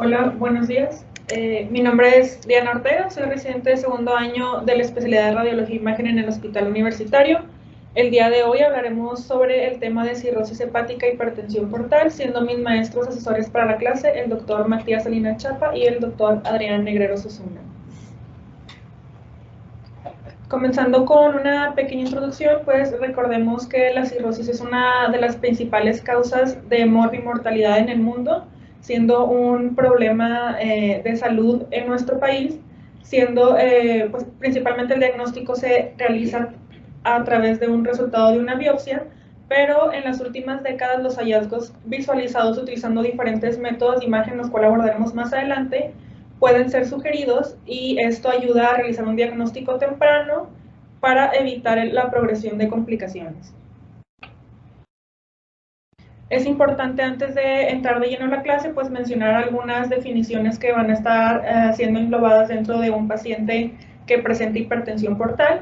Hola, buenos días. Mi nombre es Diana Ortega, soy residente de segundo año de la especialidad de Radiología e Imagen en el Hospital Universitario. El día de hoy hablaremos sobre el tema de cirrosis hepática e hipertensión portal, siendo mis maestros asesores para la clase el doctor Matías Salinas Chapa y el doctor Adrián Negrero Osuna. Comenzando con una pequeña introducción, pues recordemos que la cirrosis es una de las principales causas de mortalidad en el mundo, siendo un problema de salud en nuestro país, siendo pues, principalmente el diagnóstico se realiza a través de un resultado de una biopsia, pero en las últimas décadas los hallazgos visualizados utilizando diferentes métodos de imagen, los cuales abordaremos más adelante, pueden ser sugeridos y esto ayuda a realizar un diagnóstico temprano para evitar la progresión de complicaciones. Es importante antes de entrar de lleno a la clase, pues mencionar algunas definiciones que van a estar siendo englobadas dentro de un paciente que presenta hipertensión portal,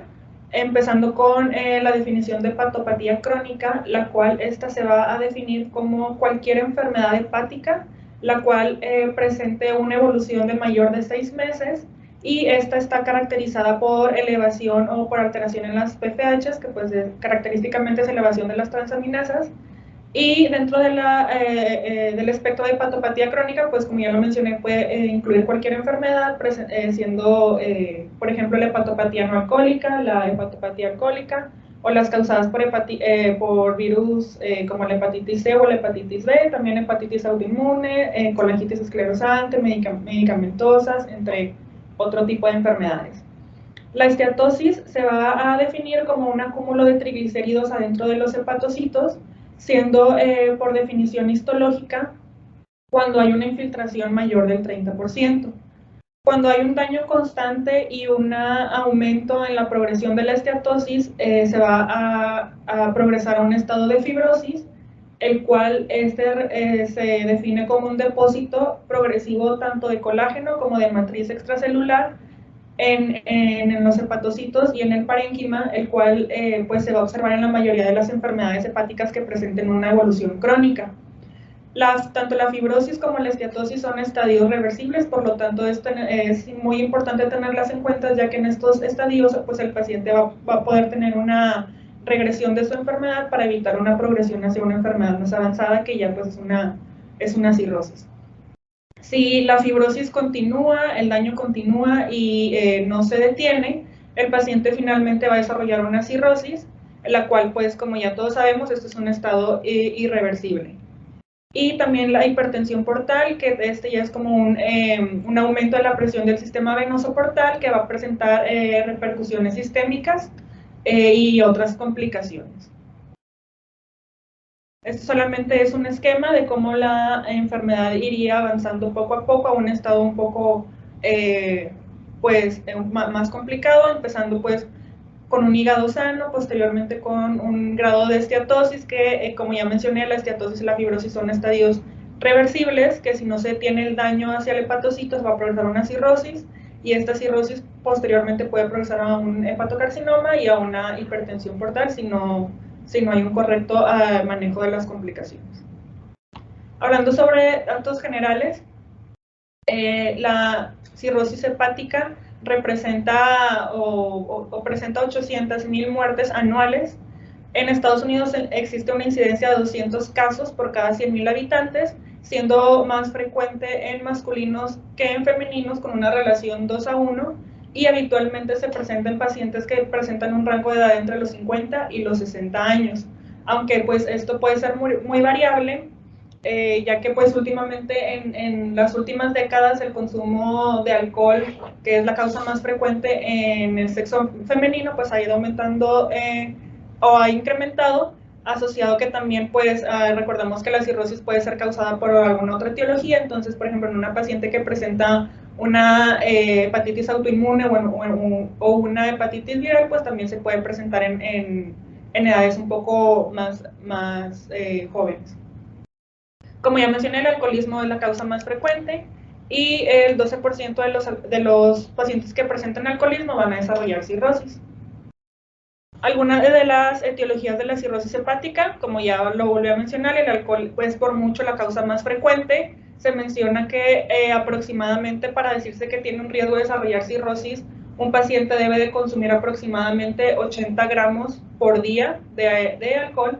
empezando con la definición de hepatopatía crónica, la cual esta se va a definir como cualquier enfermedad hepática, la cual presente una evolución de mayor de 6 meses, y esta está caracterizada por elevación o por alteración en las PFHs, que pues característicamente es elevación de las transaminasas. Y dentro de del espectro de hepatopatía crónica, pues como ya lo mencioné, puede incluir cualquier enfermedad, siendo, por ejemplo, la hepatopatía no alcohólica, la hepatopatía alcohólica, o las causadas por virus como la hepatitis C o la hepatitis B, también hepatitis autoinmune, colangitis esclerosante, medicamentosas, entre otro tipo de enfermedades. La esteatosis se va a definir como un acúmulo de triglicéridos adentro de los hepatocitos, siendo por definición histológica cuando hay una infiltración mayor del 30%. Cuando hay un daño constante y un aumento en la progresión de la esteatosis, se va a progresar a un estado de fibrosis, el cual se define como un depósito progresivo tanto de colágeno como de matriz extracelular en los hepatocitos y en el parénquima, el cual pues se va a observar en la mayoría de las enfermedades hepáticas que presenten una evolución crónica. Tanto la fibrosis como la esteatosis son estadios reversibles, por lo tanto es muy importante tenerlas en cuenta, ya que en estos estadios pues el paciente va a poder tener una regresión de su enfermedad para evitar una progresión hacia una enfermedad más avanzada, que ya pues es una cirrosis. Si la fibrosis continúa, el daño continúa y no se detiene, el paciente finalmente va a desarrollar una cirrosis, la cual, pues, como ya todos sabemos, esto es un estado irreversible. Y también la hipertensión portal, que este ya es como un aumento de la presión del sistema venoso portal, que va a presentar repercusiones sistémicas y otras complicaciones. Esto solamente es un esquema de cómo la enfermedad iría avanzando poco a poco a un estado un poco más complicado, empezando pues con un hígado sano, posteriormente con un grado de esteatosis, que como ya mencioné, la esteatosis y la fibrosis son estadios reversibles, que si no se tiene el daño hacia el hepatocito va a progresar una cirrosis, y esta cirrosis posteriormente puede progresar a un hepatocarcinoma y a una hipertensión portal si no hay un correcto manejo de las complicaciones. Hablando sobre datos generales, la cirrosis hepática representa o presenta 800,000 muertes anuales. En Estados Unidos existe una incidencia de 200 casos por cada 100,000 habitantes, siendo más frecuente en masculinos que en femeninos, con una relación 2:1, y habitualmente se presenta en pacientes que presentan un rango de edad entre los 50 y los 60 años, aunque pues esto puede ser muy variable, ya que pues últimamente en las últimas décadas el consumo de alcohol, que es la causa más frecuente en el sexo femenino, pues ha ido aumentando o ha incrementado, asociado que también pues recordamos que la cirrosis puede ser causada por alguna otra etiología. Entonces, por ejemplo, en una paciente que presenta una hepatitis autoinmune o una hepatitis viral, pues también se puede presentar en edades un poco más jóvenes. Como ya mencioné, el alcoholismo es la causa más frecuente y el 12% de los pacientes que presentan alcoholismo van a desarrollar cirrosis. Algunas de las etiologías de la cirrosis hepática, como ya lo volví a mencionar, el alcohol es por mucho la causa más frecuente, se menciona que aproximadamente para decirse que tiene un riesgo de desarrollar cirrosis, un paciente debe de consumir aproximadamente 80 gramos por día de alcohol.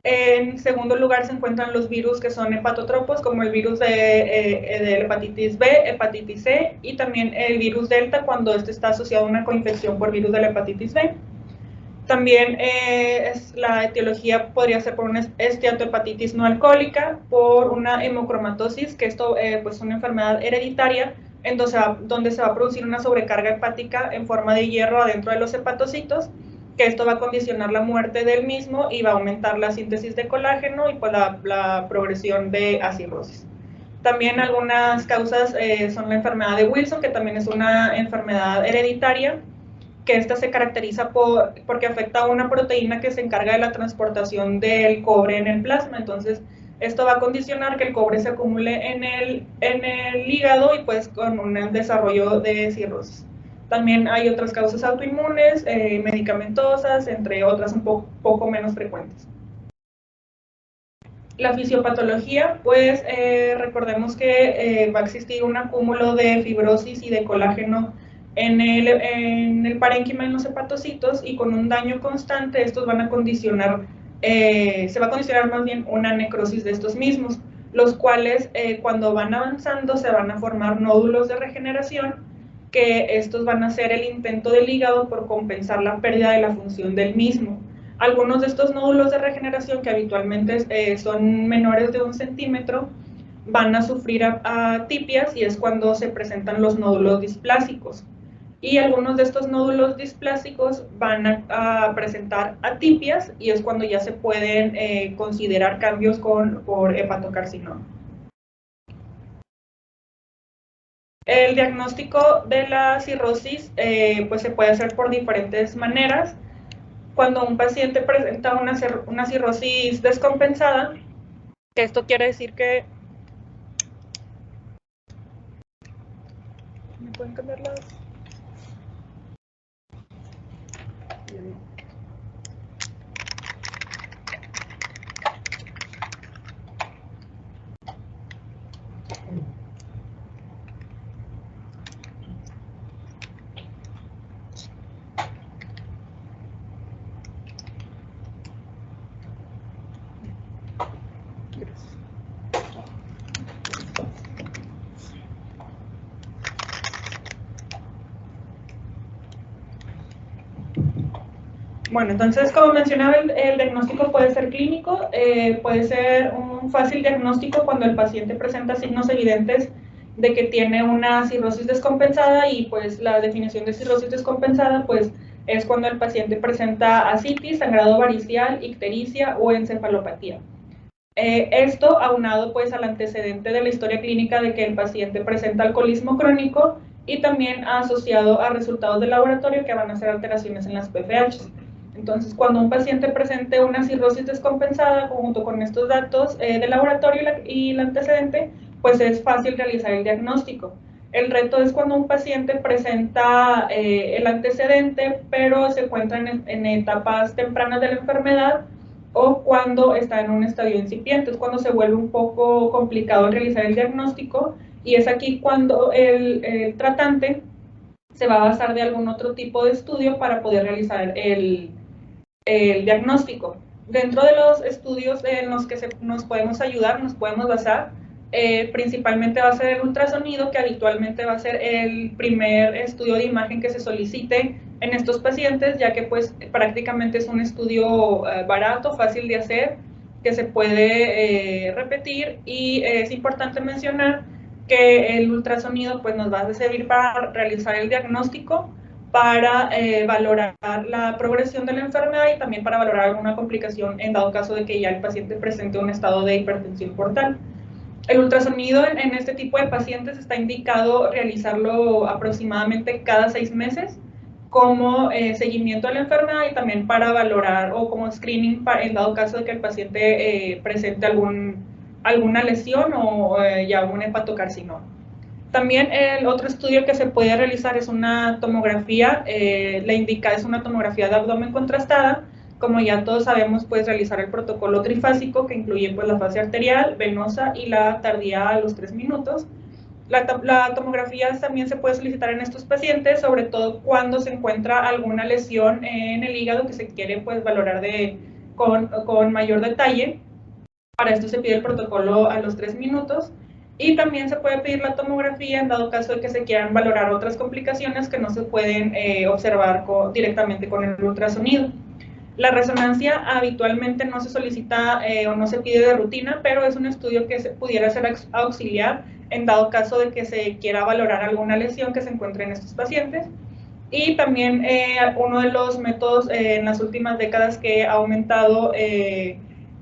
En segundo lugar se encuentran los virus que son hepatotropos, como el virus de hepatitis B, hepatitis C y también el virus delta cuando este está asociado a una coinfección por virus de la hepatitis B. También la etiología podría ser por una esteatohepatitis no alcohólica, por una hemocromatosis, que esto pues es una enfermedad hereditaria en donde se va a producir una sobrecarga hepática en forma de hierro adentro de los hepatocitos, que esto va a condicionar la muerte del mismo y va a aumentar la síntesis de colágeno y pues la progresión de cirrosis. También algunas causas son la enfermedad de Wilson, que también es una enfermedad hereditaria, que esta se caracteriza porque afecta a una proteína que se encarga de la transportación del cobre en el plasma. Entonces, esto va a condicionar que el cobre se acumule en el hígado y pues con un desarrollo de cirrosis. También hay otras causas autoinmunes, medicamentosas, entre otras un poco menos frecuentes. La fisiopatología, pues recordemos que va a existir un acúmulo de fibrosis y de colágeno en el parénquima en los hepatocitos, y con un daño constante estos van a condicionar, se va a condicionar más bien una necrosis de estos mismos, los cuales cuando van avanzando se van a formar nódulos de regeneración, que estos van a ser el intento del hígado por compensar la pérdida de la función del mismo. Algunos de estos nódulos de regeneración, que habitualmente son menores de 1 centímetro, van a sufrir atipias, y es cuando se presentan los nódulos displásicos. Y algunos de estos nódulos displásicos van a presentar atipias, y es cuando ya se pueden considerar cambios por hepatocarcinoma. El diagnóstico de la cirrosis pues se puede hacer por diferentes maneras. Cuando un paciente presenta una cirrosis descompensada, que esto quiere decir que... ¿Me pueden cambiar las...? Bueno, entonces, como mencionaba, el diagnóstico puede ser clínico, puede ser un fácil diagnóstico cuando el paciente presenta signos evidentes de que tiene una cirrosis descompensada, y pues la definición de cirrosis descompensada pues es cuando el paciente presenta ascitis, sangrado varicial, ictericia o encefalopatía. Esto aunado pues al antecedente de la historia clínica de que el paciente presenta alcoholismo crónico, y también asociado a resultados de laboratorio que van a ser alteraciones en las PFH. Entonces, cuando un paciente presente una cirrosis descompensada, junto con estos datos de laboratorio y el antecedente, pues es fácil realizar el diagnóstico. El reto es cuando un paciente presenta el antecedente, pero se encuentra en etapas tempranas de la enfermedad, o cuando está en un estadio incipiente, es cuando se vuelve un poco complicado realizar el diagnóstico, y es aquí cuando el tratante se va a basar de algún otro tipo de estudio para poder realizar el diagnóstico. Dentro de los estudios en los que nos podemos ayudar, nos podemos basar, principalmente va a ser el ultrasonido, que habitualmente va a ser el primer estudio de imagen que se solicite en estos pacientes, ya que pues prácticamente es un estudio barato, fácil de hacer, que se puede repetir, y es importante mencionar que el ultrasonido pues nos va a servir para realizar el diagnóstico, para valorar la progresión de la enfermedad, y también para valorar alguna complicación en dado caso de que ya el paciente presente un estado de hipertensión portal. El ultrasonido en este tipo de pacientes está indicado realizarlo aproximadamente cada 6 meses como seguimiento de la enfermedad, y también para valorar o como screening en dado caso de que el paciente presente alguna lesión o ya un hepatocarcinoma. También el otro estudio que se puede realizar es una tomografía, la indicada es una tomografía de abdomen contrastada, Como ya todos sabemos, puedes realizar el protocolo trifásico, que incluye pues la fase arterial, venosa y la tardía a los 3 minutos. La tomografía también se puede solicitar en estos pacientes, sobre todo cuando se encuentra alguna lesión en el hígado que se quiere pues valorar con mayor detalle. Para esto se pide el protocolo a los 3 minutos. Y también se puede pedir la tomografía en dado caso de que se quieran valorar otras complicaciones que no se pueden observar directamente con el ultrasonido. La resonancia habitualmente no se solicita o no se pide de rutina, pero es un estudio que pudiera ser auxiliar en dado caso de que se quiera valorar alguna lesión que se encuentre en estos pacientes. Y también uno de los métodos en las últimas décadas que ha aumentado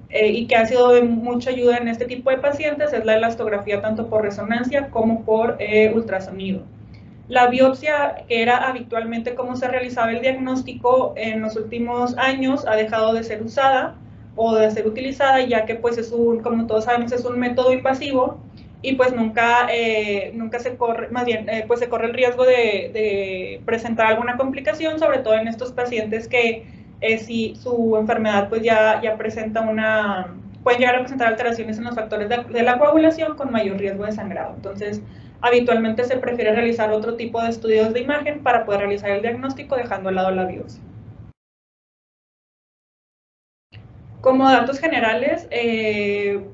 y que ha sido de mucha ayuda en este tipo de pacientes es la elastografía tanto por resonancia como por ultrasonido. La biopsia, que era habitualmente como se realizaba el diagnóstico, en los últimos años ha dejado de ser usada o de ser utilizada, ya que pues es como todos sabemos, es un método invasivo y pues nunca se corre, más bien pues se corre el riesgo de presentar alguna complicación, sobre todo en estos pacientes que si su enfermedad pues ya presenta pueden llegar a presentar alteraciones en los factores de la coagulación con mayor riesgo de sangrado. Entonces, habitualmente se prefiere realizar otro tipo de estudios de imagen para poder realizar el diagnóstico dejando al lado la biopsia. Como datos generales,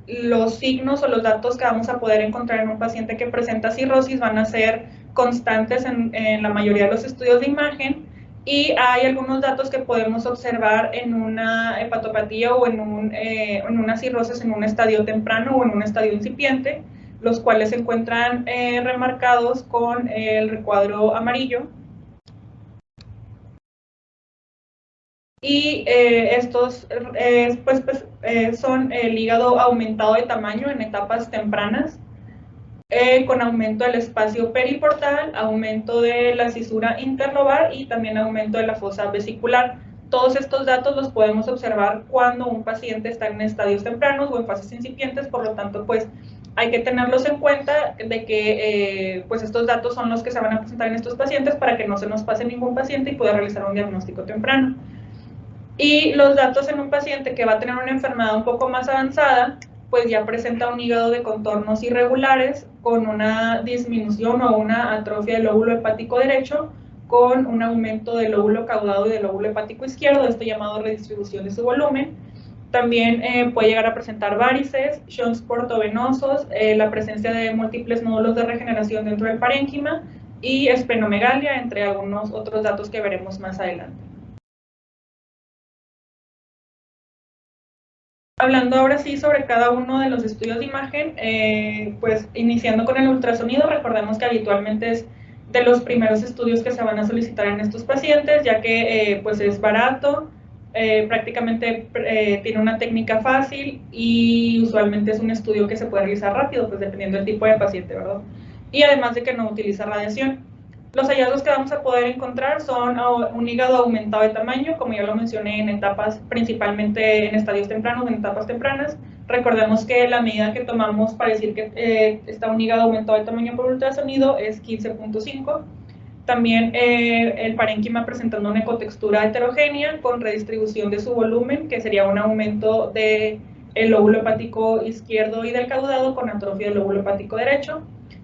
los signos o los datos que vamos a poder encontrar en un paciente que presenta cirrosis van a ser constantes en la mayoría de los estudios de imagen, y hay algunos datos que podemos observar en una hepatopatía o en una cirrosis en un estadio temprano o en un estadio incipiente, los cuales se encuentran remarcados con el recuadro amarillo. Y estos son el hígado aumentado de tamaño en etapas tempranas, con aumento del espacio periportal, aumento de la cisura interlobar y también aumento de la fosa vesicular. Todos estos datos los podemos observar cuando un paciente está en estadios tempranos o en fases incipientes, por lo tanto, pues hay que tenerlos en cuenta de que pues estos datos son los que se van a presentar en estos pacientes para que no se nos pase ningún paciente y pueda realizar un diagnóstico temprano. Y los datos en un paciente que va a tener una enfermedad un poco más avanzada, pues ya presenta un hígado de contornos irregulares con una disminución o una atrofia del lóbulo hepático derecho, con un aumento del lóbulo caudado y del lóbulo hepático izquierdo, esto llamado redistribución de su volumen. También puede llegar a presentar varices, shunts portovenosos, la presencia de múltiples nódulos de regeneración dentro del parénquima y esplenomegalia, entre algunos otros datos que veremos más adelante. Hablando ahora sí sobre cada uno de los estudios de imagen, pues iniciando con el ultrasonido, recordemos que habitualmente es de los primeros estudios que se van a solicitar en estos pacientes, ya que pues es barato, prácticamente tiene una técnica fácil y usualmente es un estudio que se puede realizar rápido, pues dependiendo del tipo de paciente, ¿verdad? Y además de que no utiliza radiación. Los hallazgos que vamos a poder encontrar son un hígado aumentado de tamaño, como ya lo mencioné, en etapas, principalmente en estadios tempranos, en etapas tempranas. Recordemos que la medida que tomamos para decir que está un hígado aumentado de tamaño por ultrasonido es 15.5. También el parénquima presentando una ecotextura heterogénea con redistribución de su volumen, que sería un aumento del lóbulo hepático izquierdo y del caudado con atrofia del lóbulo hepático derecho.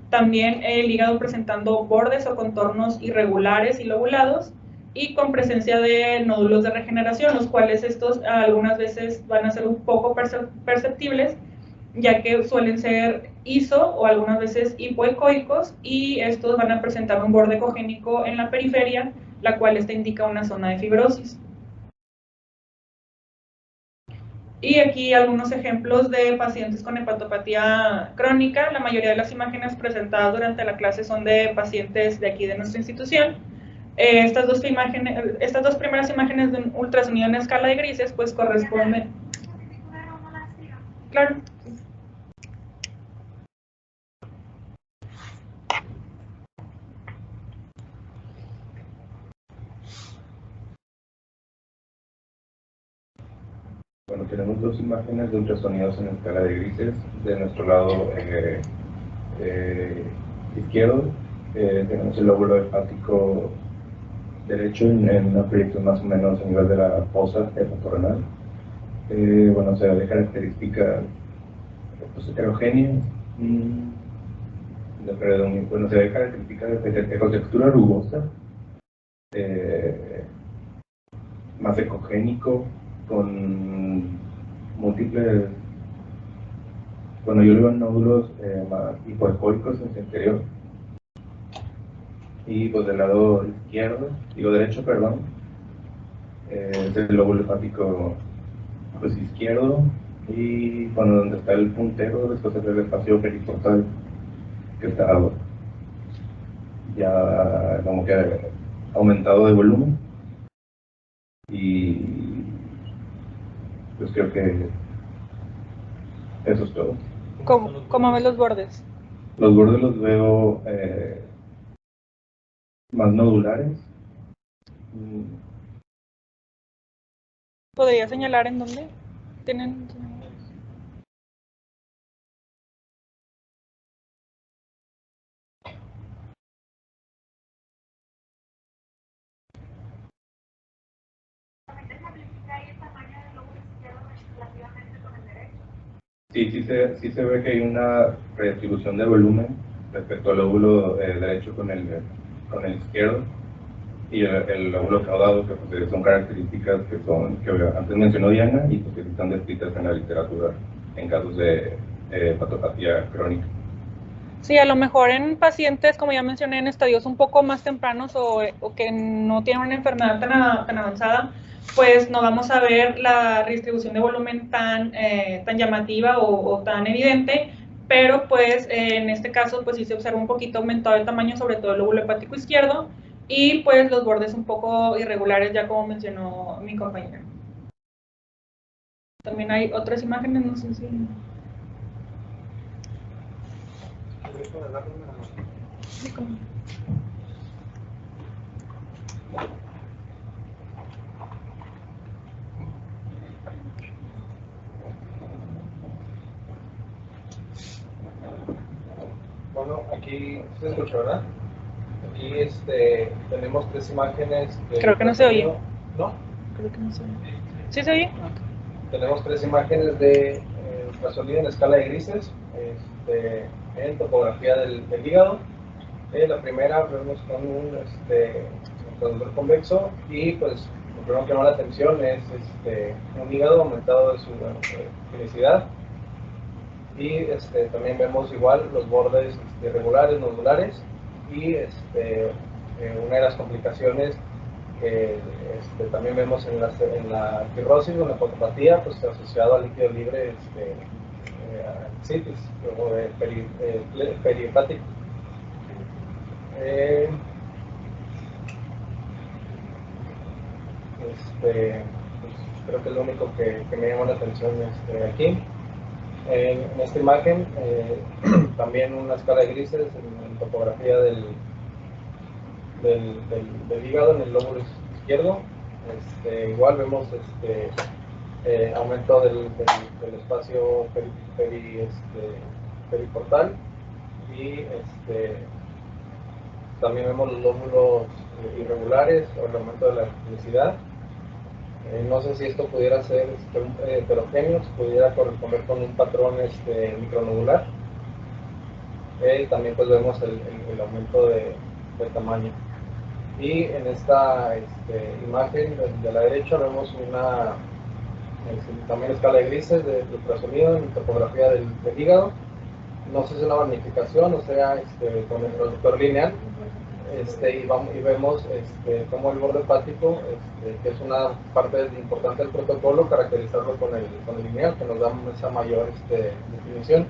También el hígado presentando bordes o contornos irregulares y lobulados y con presencia de nódulos de regeneración, los cuales estos algunas veces van a ser un poco perceptibles, ya que suelen ser iso o algunas veces hipoecoicos, y estos van a presentar un borde ecogénico en la periferia, la cual esta indica una zona de fibrosis. Y aquí algunos ejemplos de pacientes con hepatopatía crónica. La mayoría de las imágenes presentadas durante la clase son de pacientes de aquí de nuestra institución. Estas dos primeras imágenes de un ultrasonido en escala de grises pues corresponden. Claro. Bueno, tenemos dos imágenes de ultrasonidos en escala de grises. De nuestro lado izquierdo tenemos el lóbulo hepático derecho en una proyección más o menos a nivel de la fosa hepatorenal. Bueno, se ve de características pues, heterogéneas. Bueno, se ve características de ecotextura rugosa, más ecogénico, con múltiples, bueno, yo le veo nódulos más hipoecóicos en su interior. Y pues del lado izquierdo, derecho, perdón, es el lóbulo hepático pues izquierdo, y bueno, donde está el puntero, después es el espacio periportal, que está ya como que aumentado de volumen. Y pues creo que eso es todo. ¿Cómo ves los bordes? Los bordes los veo más nodulares. ¿Podría señalar en dónde tienen? Sí se ve que hay una redistribución de volumen respecto al lóbulo derecho con el izquierdo, y el lóbulo caudado, que pues, son características que antes mencionó Diana y pues, que están descritas en la literatura en casos de patopatía crónica. Sí, a lo mejor en pacientes, como ya mencioné, en estadios un poco más tempranos o que no tienen una enfermedad tan avanzada, pues no vamos a ver la redistribución de volumen tan llamativa o tan evidente, pero pues en este caso pues sí se observa un poquito aumentado el tamaño, sobre todo el lóbulo hepático izquierdo, y pues los bordes un poco irregulares, ya como mencionó mi compañera. También hay otras imágenes, no sé si... Sí, como... Bueno, aquí se escucha, ¿verdad? Aquí tenemos 3 imágenes. Creo que no se oye. ¿No? Creo que no se oye. ¿Sí se oye? Tenemos 3 imágenes de ultrasonido en escala de grises, en topografía del hígado. La primera vemos con un transductor convexo, y pues lo primero que llama la atención es un hígado aumentado de su tonicidad. Y también vemos igual los bordes irregulares, nodulares, y una de las complicaciones que también vemos en la cirrosis o en la patopatía, pues asociado al líquido libre citis o perihepático. Pues, creo que es lo único que me llama la atención aquí. En esta imagen, también una escala de grises en topografía del hígado en el lóbulo izquierdo. Igual vemos aumento del espacio periportal, y también vemos los lóbulos irregulares o el aumento de la tonicidad. No sé si esto pudiera ser heterogéneo, si pudiera corresponder con un patrón micronodular. También pues vemos el aumento de tamaño. Y en esta imagen de la derecha vemos una también escala de grises de ultrasonido en topografía del hígado. No sé si es una magnificación o sea con el reductor lineal. Y vemos cómo el borde hepático, que es una parte importante del protocolo, caracterizarlo con el lineal, que nos da esa mayor definición.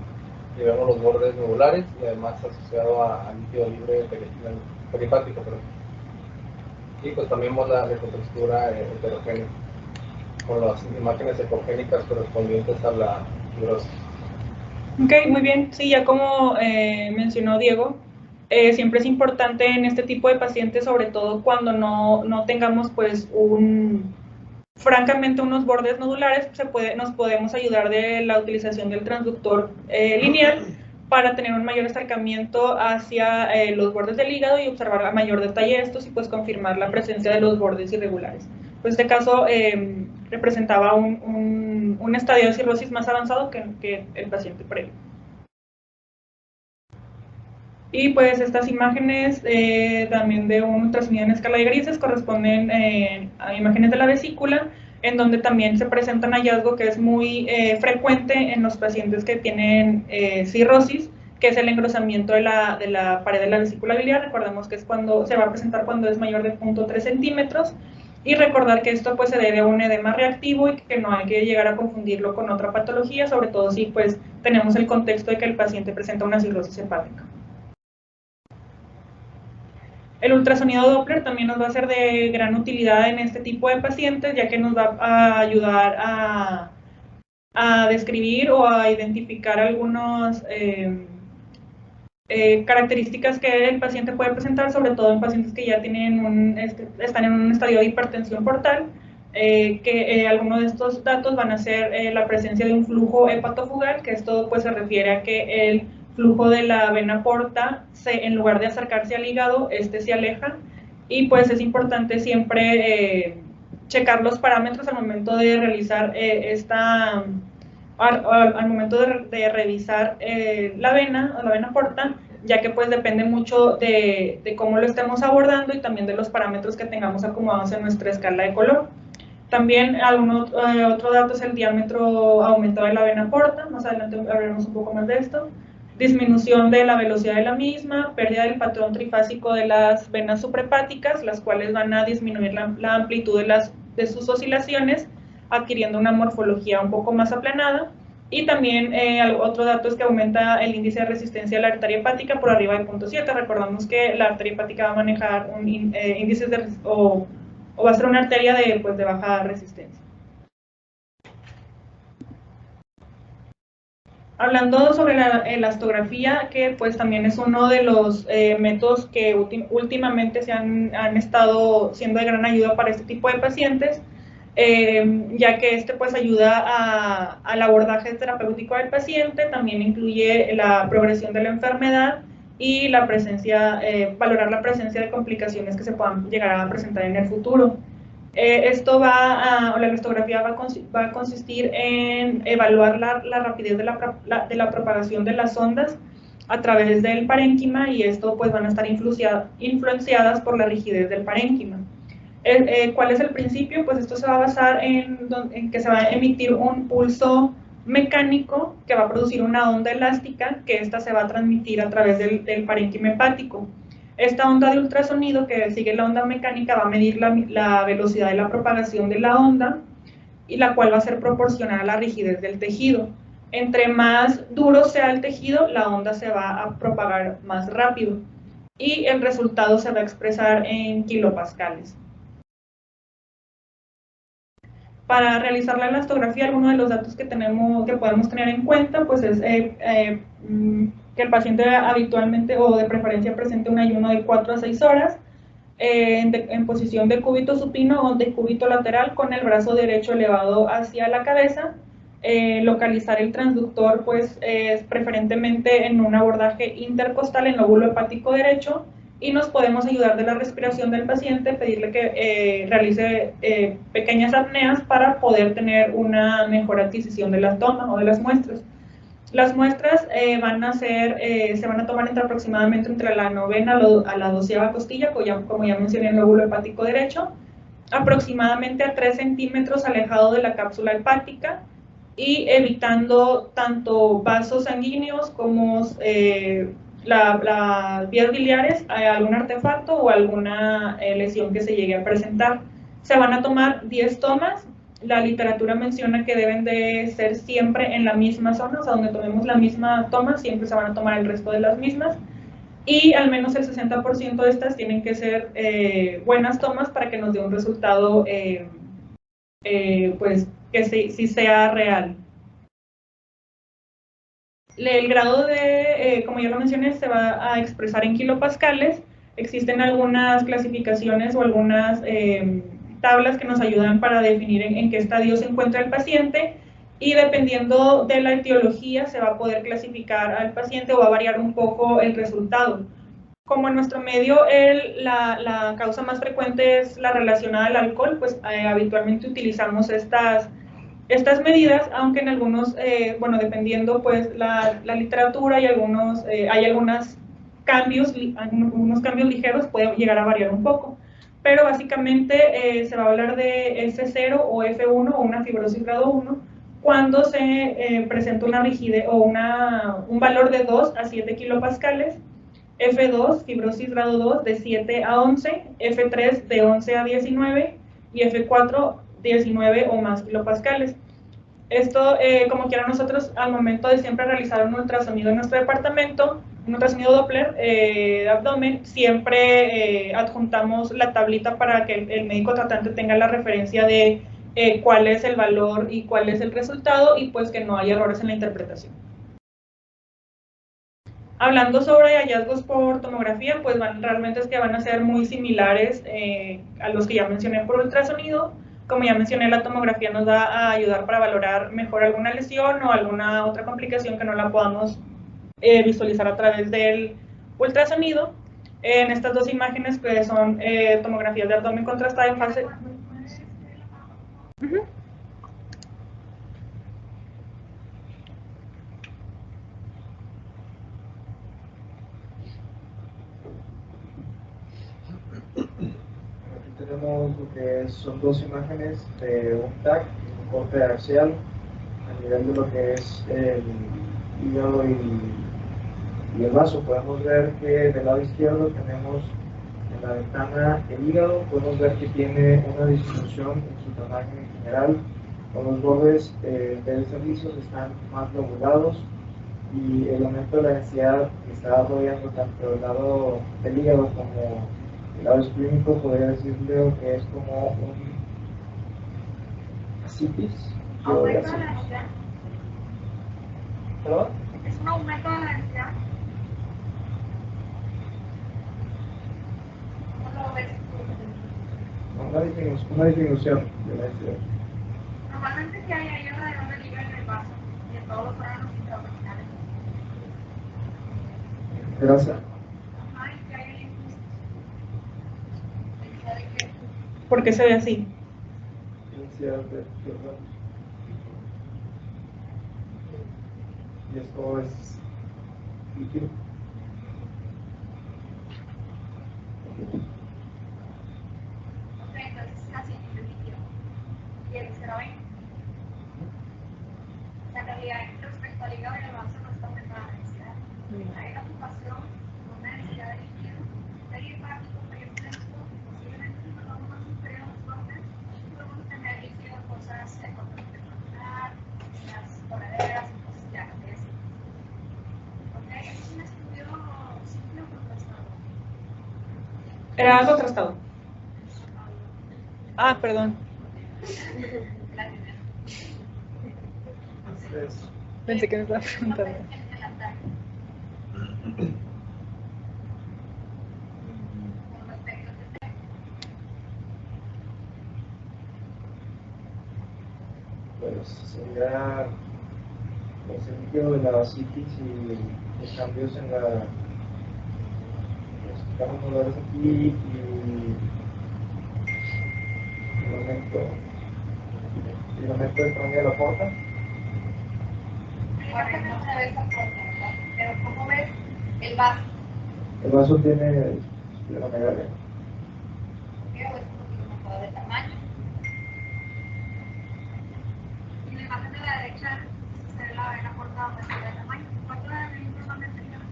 Y vemos los bordes nodulares y además asociado a líquido libre perihepático. Y pues también vemos la ecotextura heterogénea, con las imágenes ecogénicas correspondientes a la fibrosis. Ok, muy bien. Sí, ya como mencionó Diego, siempre es importante en este tipo de pacientes, sobre todo cuando no tengamos pues francamente unos bordes nodulares, nos podemos ayudar de la utilización del transductor lineal para tener un mayor acercamiento hacia los bordes del hígado y observar a mayor detalle estos y pues confirmar la presencia de los bordes irregulares. Pues este caso representaba un estadio de cirrosis más avanzado que el paciente previo. Y pues estas imágenes también de un ultrasonido en escala de grises corresponden a imágenes de la vesícula, en donde también se presentan hallazgo que es muy frecuente en los pacientes que tienen cirrosis, que es el engrosamiento de la pared de la vesícula biliar. Recordemos que es cuando se va a presentar cuando es mayor de 0.3 centímetros, y recordar que esto pues se debe a un edema reactivo y que no hay que llegar a confundirlo con otra patología, sobre todo si pues tenemos el contexto de que el paciente presenta una cirrosis hepática. El ultrasonido Doppler también nos va a ser de gran utilidad en este tipo de pacientes, ya que nos va a ayudar a describir o a identificar algunas características que el paciente puede presentar, sobre todo en pacientes que ya tienen están en un estadio de hipertensión portal, algunos de estos datos van a ser la presencia de un flujo hepatofugal, que esto pues se refiere a que el flujo de la vena porta, en lugar de acercarse al hígado, se aleja, y pues es importante siempre checar los parámetros al momento de realizar al momento de revisar la vena porta, ya que pues depende mucho de cómo lo estemos abordando y también de los parámetros que tengamos acomodados en nuestra escala de color. También otro dato es el diámetro aumentado de la vena porta, más adelante hablaremos un poco más de esto. Disminución de la velocidad de la misma, pérdida del patrón trifásico de las venas suprahepáticas, las cuales van a disminuir la amplitud de sus oscilaciones, adquiriendo una morfología un poco más aplanada. Y también otro dato es que aumenta el índice de resistencia de la arteria hepática por arriba de 0.7. Recordamos que la arteria hepática va a manejar un índice o va a ser una arteria de baja resistencia. Hablando sobre la elastografía, que pues también es uno de los métodos que últimamente han estado siendo de gran ayuda para este tipo de pacientes, ya que pues ayuda al abordaje terapéutico del paciente, también incluye la progresión de la enfermedad y la valorar la presencia de complicaciones que se puedan llegar a presentar en el futuro. La elastografía va a consistir en evaluar la rapidez de la propagación de las ondas a través del parénquima, y esto pues van a estar influenciadas por la rigidez del parénquima. ¿Cuál es el principio? Pues esto se va a basar en que se va a emitir un pulso mecánico que va a producir una onda elástica, que esta se va a transmitir a través del parénquima hepático. Esta onda de ultrasonido, que sigue la onda mecánica, va a medir la velocidad de la propagación de la onda, y la cual va a ser proporcional a la rigidez del tejido. Entre más duro sea el tejido, la onda se va a propagar más rápido, y el resultado se va a expresar en kilopascales. Para realizar la elastografía, algunos de los datos que podemos tener en cuenta pues es que el paciente habitualmente o de preferencia presente un ayuno de 4 a 6 horas, en posición de cúbito supino o de cúbito lateral, con el brazo derecho elevado hacia la cabeza. Localizar el transductor pues preferentemente en un abordaje intercostal en lóbulo hepático derecho, y nos podemos ayudar de la respiración del paciente, pedirle que realice pequeñas apneas para poder tener una mejor adquisición de la toma o de las muestras. Las muestras se van a tomar aproximadamente entre la 9ª a la 12ª costilla, como ya mencioné, en el lóbulo hepático derecho, aproximadamente a 3 centímetros alejado de la cápsula hepática, y evitando tanto vasos sanguíneos como las vías biliares, algún artefacto o alguna lesión que se llegue a presentar. Se van a tomar 10 tomas. La literatura menciona que deben de ser siempre en la misma zona, o sea, donde tomemos la misma toma, siempre se van a tomar el resto de las mismas, y al menos el 60% de estas tienen que ser buenas tomas para que nos dé un resultado pues que sí sea real. El grado como ya lo mencioné, se va a expresar en kilopascales. Existen algunas clasificaciones o algunas tablas que nos ayudan para definir en qué estadio se encuentra el paciente, y dependiendo de la etiología se va a poder clasificar al paciente o va a variar un poco el resultado. Como en nuestro medio la causa más frecuente es la relacionada al alcohol, pues habitualmente utilizamos estas medidas, aunque en algunos, bueno, dependiendo pues la literatura y hay algunos cambios ligeros, puede llegar a variar un poco. Pero básicamente se va a hablar de F0 o F1 o una fibrosis grado 1 cuando se presenta una rigidez o un valor de 2 a 7 kilopascales, F2, fibrosis grado 2 de 7 a 11, F3 de 11 a 19 y F4 19 o más kilopascales. Esto, como quiera, nosotros al momento de siempre realizar un ultrasonido en nuestro departamento, un ultrasonido Doppler de abdomen, siempre adjuntamos la tablita para que el médico tratante tenga la referencia de cuál es el valor y cuál es el resultado y pues que no haya errores en la interpretación. Hablando sobre hallazgos por tomografía, pues realmente es que van a ser muy similares a los que ya mencioné por ultrasonido. Como ya mencioné, la tomografía nos va a ayudar para valorar mejor alguna lesión o alguna otra complicación que no la podamos visualizar a través del ultrasonido. En estas dos imágenes pues son tomografías de abdomen contrastada en fase... Aquí tenemos lo que son dos imágenes de un TAC, un corte axial, a nivel de lo que es el hígado y el vaso. Podemos ver que del lado izquierdo tenemos en la ventana el hígado, podemos ver que tiene una disminución en su tamaño en general, con los bordes lisos están más lobulados y el aumento de la densidad que está rodeando tanto el lado del hígado como el lado esclínico, podría decirle que es como un citis. ¿Aumento de la densidad? ¿Perdón? ¿Es un aumento de la densidad? ¿Cómo lo ves tú? Una disminución de la densidad. Normalmente que hay alrededor del hígado en el vaso y en todos los órganos intraabdominales. Grasa. Ajá, y que hay el impulso. ¿Densidad de qué? ¿Por qué se ve así? Densidad de perdón. Y esto es líquido. Ok, entonces es casi el líquido. ¿Y el esferoide? O sea, en realidad, respecto al hígado y al vaso no está aumentada la densidad. Hay una ocupación con una densidad de líquido, perifático, periférico, posiblemente si nos vamos más superior a los bordes, podemos tener líquido en cosas económicas, las correderas y cosas ya que es. Ok, es un estudio simple o contrastado. Era contrastado. Ah, perdón. Entonces, Pensé que me estaba preguntando. pues sería pues, el líquido de la citis y los cambios en la los cambios molares aquí y el aumento del tamaño de la porta. Ahora no se ve esa forma, ¿verdad? Pero ¿cómo ves el vaso? El vaso tiene la megalia. Creo que es un poquito mejor de tamaño. Y en la imagen de la derecha se ve la vena cortada donde se ve el tamaño. ¿Cuánto debe medir normalmente el hígado?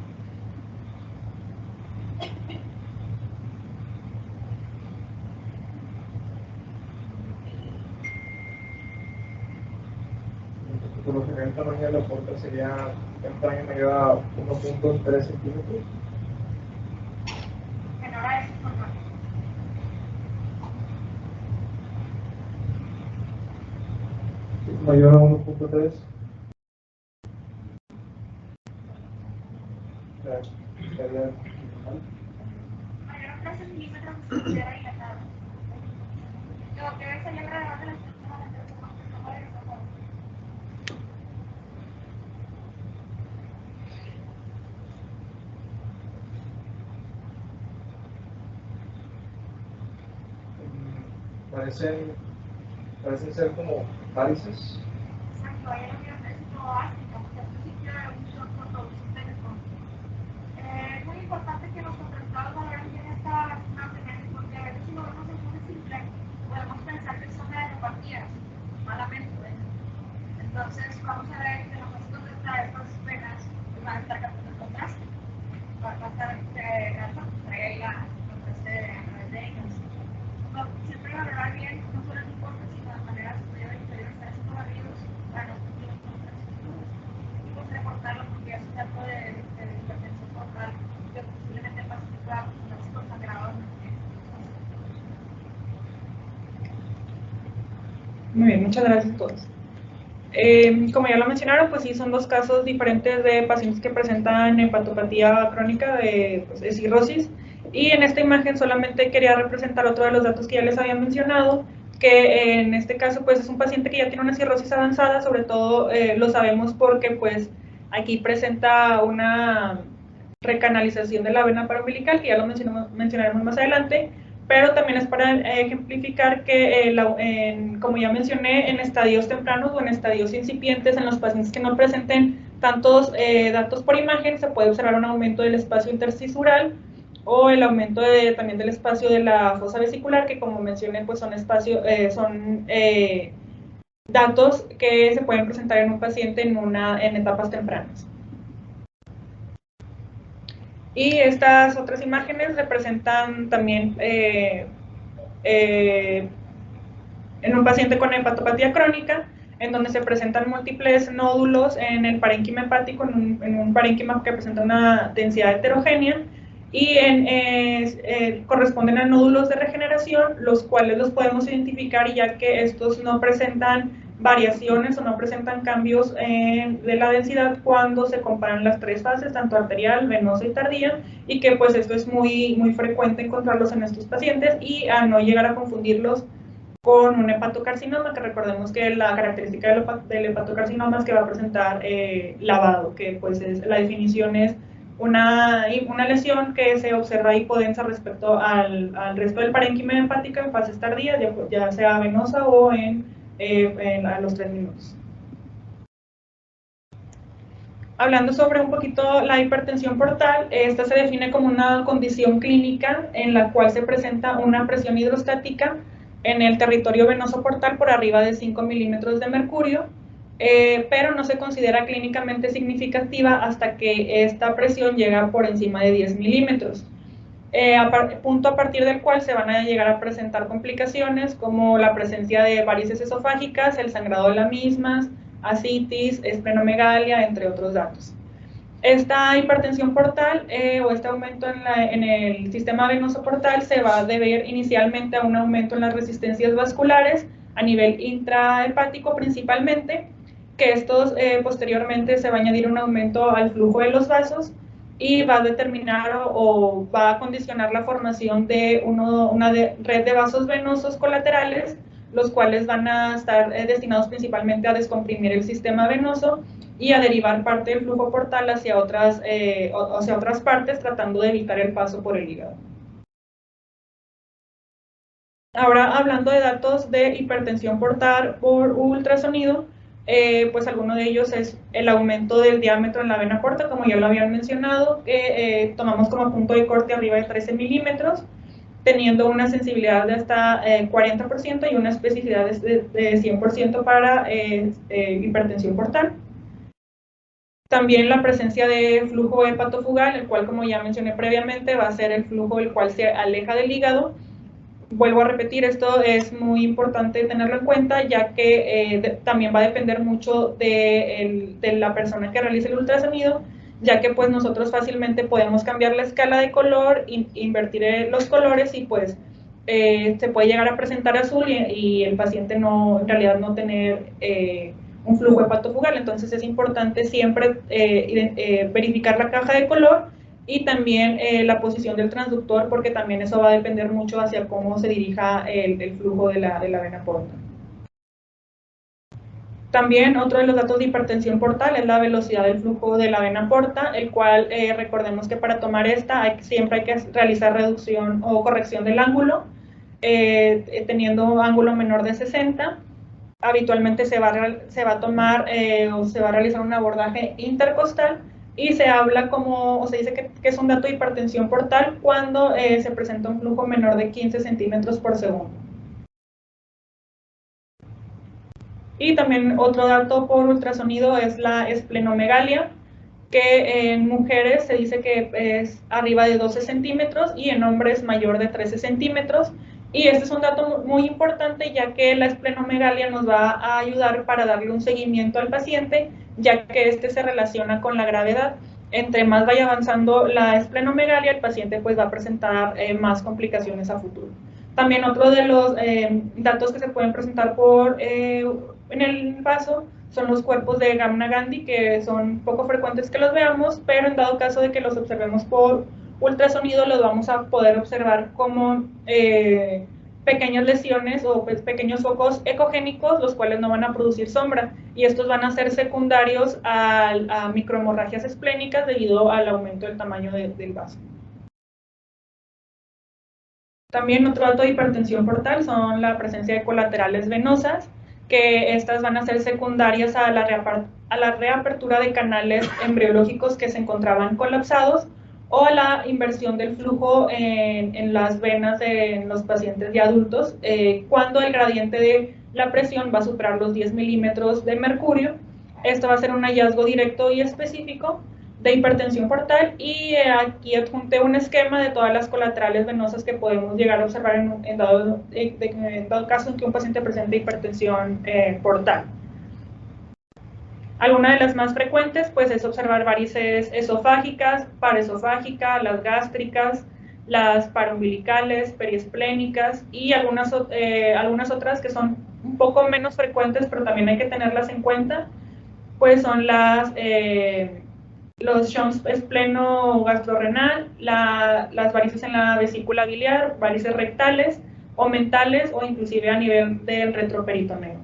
Por lo general el tamaño de la porta sería un tamaño mayor a 1.3 centímetros. Menor a eso es normal. Mayor a 1.3. Estaría normal. Mayor a 13 milímetros se considera dilatado. Lo que ves allá alrededor de la estructura de la forma de esa forma. parecen ser como varices. Exacto, hay una es como básica, porque al principio era un shock producente de fondo. Es muy importante que los contratados valoren bien estas imágenes, porque a veces si lo vemos de forma simple, podemos pensar que son de neuropatías, malamente. Entonces, vamos a ver que los pacientes de estas venas van a estar captando el contraste. Va a estar ahí la contraste a través de ellas. Siempre valorar bien, no solo en importe, sino de manera superior e inferior, estar haciendo barridos para no cumplir los contrastes. Y pues reportarlo porque es un dato de hipertensión portal que posiblemente el paciente pueda presentarse con sangrado. Muy bien, muchas gracias a todos. Como ya lo mencionaron, pues sí, son dos casos diferentes de pacientes que presentan hepatopatía crónica de cirrosis. Y en esta imagen solamente quería representar otro de los datos que ya les había mencionado, que en este caso pues es un paciente que ya tiene una cirrosis avanzada, sobre todo lo sabemos porque pues aquí presenta una recanalización de la vena paraumbilical, que ya lo mencionaremos más adelante, pero también es para ejemplificar que, como ya mencioné, en estadios tempranos o en estadios incipientes, en los pacientes que no presenten tantos datos por imagen, se puede observar un aumento del espacio interstisural o el aumento también del espacio de la fosa vesicular, que como mencioné, pues son datos que se pueden presentar en un paciente en etapas tempranas. Y estas otras imágenes representan también en un paciente con hepatopatía crónica, en donde se presentan múltiples nódulos en el parénquima hepático, en un parénquima que presenta una densidad heterogénea, y corresponden a nódulos de regeneración, los cuales los podemos identificar ya que estos no presentan variaciones o no presentan cambios de la densidad cuando se comparan las tres fases, tanto arterial, venosa y tardía, y que pues esto es muy frecuente encontrarlos en estos pacientes y a no llegar a confundirlos con un hepatocarcinoma, que recordemos que la característica del hepatocarcinoma es que va a presentar lavado, que pues la definición es una lesión que se observa hipodensa respecto al resto del parénquima hepático en fases tardías, ya sea venosa o a los 3 minutos. Hablando sobre un poquito la hipertensión portal, esta se define como una condición clínica en la cual se presenta una presión hidrostática en el territorio venoso portal por arriba de 5 milímetros de mercurio, pero no se considera clínicamente significativa hasta que esta presión llega por encima de 10 milímetros. Punto a partir del cual se van a llegar a presentar complicaciones como la presencia de varices esofágicas, el sangrado de las mismas, ascitis, esplenomegalia, entre otros datos. Esta hipertensión portal o este aumento en el sistema venoso portal se va a deber inicialmente a un aumento en las resistencias vasculares a nivel intrahepático principalmente, que estos posteriormente se va a añadir un aumento al flujo de los vasos y va a determinar o va a condicionar la formación de una red de vasos venosos colaterales, los cuales van a estar destinados principalmente a descomprimir el sistema venoso y a derivar parte del flujo portal hacia otras partes, tratando de evitar el paso por el hígado. Ahora, hablando de datos de hipertensión portal por ultrasonido, pues alguno de ellos es el aumento del diámetro en la vena porta, como ya lo habían mencionado, que tomamos como punto de corte arriba de 13 milímetros, teniendo una sensibilidad de hasta 40% y una especificidad de 100% para hipertensión portal. También la presencia de flujo hepatofugal, el cual, como ya mencioné previamente, va a ser el flujo el cual se aleja del hígado. Vuelvo a repetir, esto es muy importante tenerlo en cuenta, ya que también va a depender mucho de la persona que realice el ultrasonido, ya que pues nosotros fácilmente podemos cambiar la escala de color, invertir los colores y pues se puede llegar a presentar azul y el paciente en realidad no tener un flujo hepatofugal. Entonces es importante siempre verificar la caja de color y también la posición del transductor, porque también eso va a depender mucho hacia cómo se dirija el flujo de la vena porta. También otro de los datos de hipertensión portal es la velocidad del flujo de la vena porta, el cual recordemos que para tomar esta siempre hay que realizar reducción o corrección del ángulo. teniendo ángulo menor de 60. Habitualmente se va a tomar o se va a realizar un abordaje intercostal y se habla como, o se dice que es un dato de hipertensión portal cuando se presenta un flujo menor de 15 centímetros por segundo. Y también otro dato por ultrasonido es la esplenomegalia, que en mujeres se dice que es arriba de 12 centímetros y en hombres mayor de 13 centímetros. Y este es un dato muy importante, ya que la esplenomegalia nos va a ayudar para darle un seguimiento al paciente, ya que este se relaciona con la gravedad. Entre más vaya avanzando la esplenomegalia, el paciente pues va a presentar más complicaciones a futuro. También otro de los datos que se pueden presentar en el vaso son los cuerpos de Gamma-Gandhi, que son poco frecuentes que los veamos, pero en dado caso de que los observemos por ultrasonido, los vamos a poder observar como pequeñas lesiones o pues, pequeños focos ecogénicos, los cuales no van a producir sombra, y estos van a ser secundarios a microhemorragias esplénicas debido al aumento del tamaño del vaso. También otro dato de hipertensión portal son la presencia de colaterales venosas, que estas van a ser secundarias a la reapertura de canales embriológicos que se encontraban colapsados o a la inversión del flujo en las venas de los pacientes de adultos cuando el gradiente de la presión va a superar los 10 milímetros de mercurio. Esto va a ser un hallazgo directo y específico de hipertensión portal, y aquí adjunté un esquema de todas las colaterales venosas que podemos llegar a observar en dado caso en que un paciente presente hipertensión portal. Alguna de las más frecuentes pues es observar varices esofágicas, paraesofágica, las gástricas, las paraumbilicales, periesplénicas y algunas otras que son un poco menos frecuentes, pero también hay que tenerlas en cuenta, pues son los shunts espleno-gastrorenal, las varices en la vesícula biliar, varices rectales o mentales o inclusive a nivel del retroperitoneo.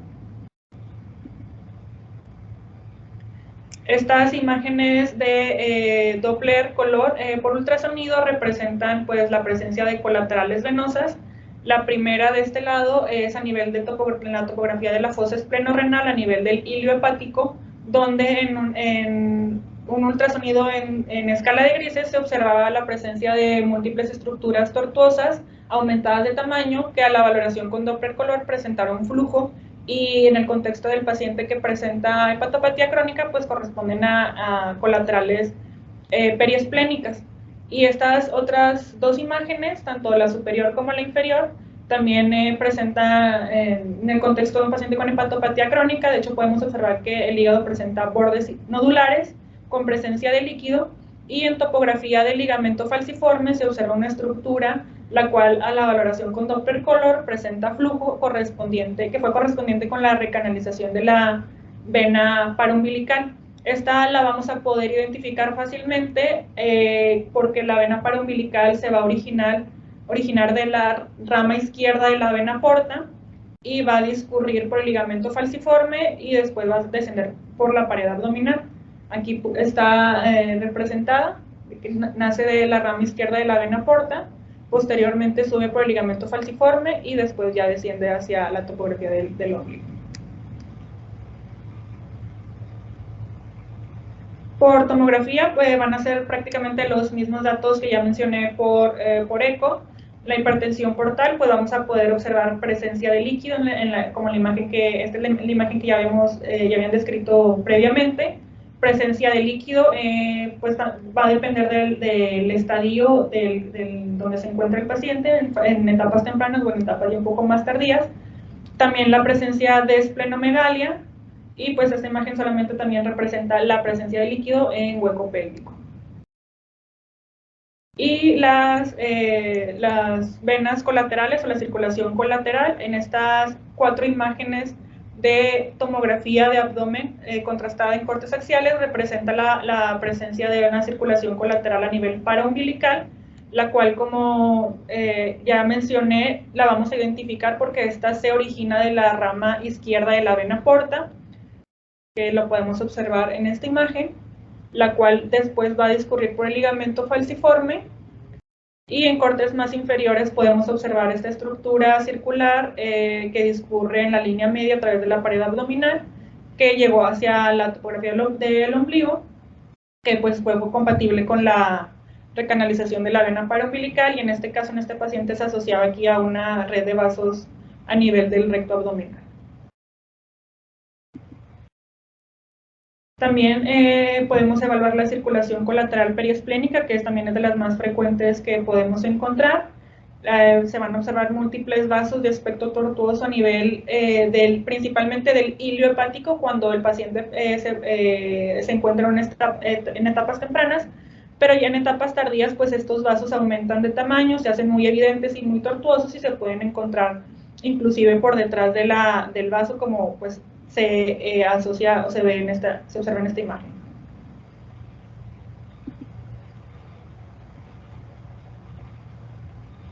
Estas imágenes de Doppler color por ultrasonido representan pues la presencia de colaterales venosas. La primera de este lado es a nivel de la topografía de la fosa espleno-renal a nivel del hilio hepático, donde en un ultrasonido en escala de grises se observaba la presencia de múltiples estructuras tortuosas aumentadas de tamaño que a la valoración con Doppler color presentaron flujo, y en el contexto del paciente que presenta hepatopatía crónica pues corresponden a colaterales periesplénicas. Y estas otras dos imágenes, tanto la superior como la inferior, también presenta en el contexto de un paciente con hepatopatía crónica. De hecho podemos observar que el hígado presenta bordes nodulares con presencia de líquido, y en topografía del ligamento falciforme se observa una estructura la cual a la valoración con Doppler color presenta flujo que fue correspondiente con la recanalización de la vena paraumbilical. Esta la vamos a poder identificar fácilmente porque la vena paraumbilical se va a originar de la rama izquierda de la vena porta y va a discurrir por el ligamento falciforme y después va a descender por la pared abdominal. Aquí está representada, que nace de la rama izquierda de la vena porta, posteriormente sube por el ligamento falciforme y después ya desciende hacia la topografía del ombligo. Por tomografía van a ser prácticamente los mismos datos que ya mencioné por eco. La hipertensión portal, pues vamos a poder observar presencia de líquido como la imagen esta es la imagen que ya habían descrito previamente. Presencia de líquido, pues va a depender del estadio donde se encuentra el paciente, en etapas tempranas o en etapas ya un poco más tardías. También la presencia de esplenomegalia, y pues esta imagen solamente también representa la presencia de líquido en hueco pélvico. Y las venas colaterales o la circulación colateral, en estas 4 imágenes de tomografía de abdomen contrastada en cortes axiales, representa la presencia de una circulación colateral a nivel paraumbilical, la cual, como ya mencioné, la vamos a identificar porque esta se origina de la rama izquierda de la vena porta, que lo podemos observar en esta imagen, la cual después va a discurrir por el ligamento falciforme Y en cortes más inferiores podemos observar esta estructura circular que discurre en la línea media a través de la pared abdominal, que llegó hacia la topografía del ombligo, que pues fue compatible con la recanalización de la vena paraumbilical, y en este caso, en este paciente, se asociaba aquí a una red de vasos a nivel del recto abdominal. También podemos evaluar la circulación colateral periesplénica, que también es de las más frecuentes que podemos encontrar. Se van a observar múltiples vasos de aspecto tortuoso a nivel principalmente del hilio hepático cuando el paciente se encuentra en etapas tempranas, pero ya en etapas tardías pues estos vasos aumentan de tamaño, se hacen muy evidentes y muy tortuosos y se pueden encontrar inclusive por detrás del vaso, como pues se asocia o se observa en esta imagen.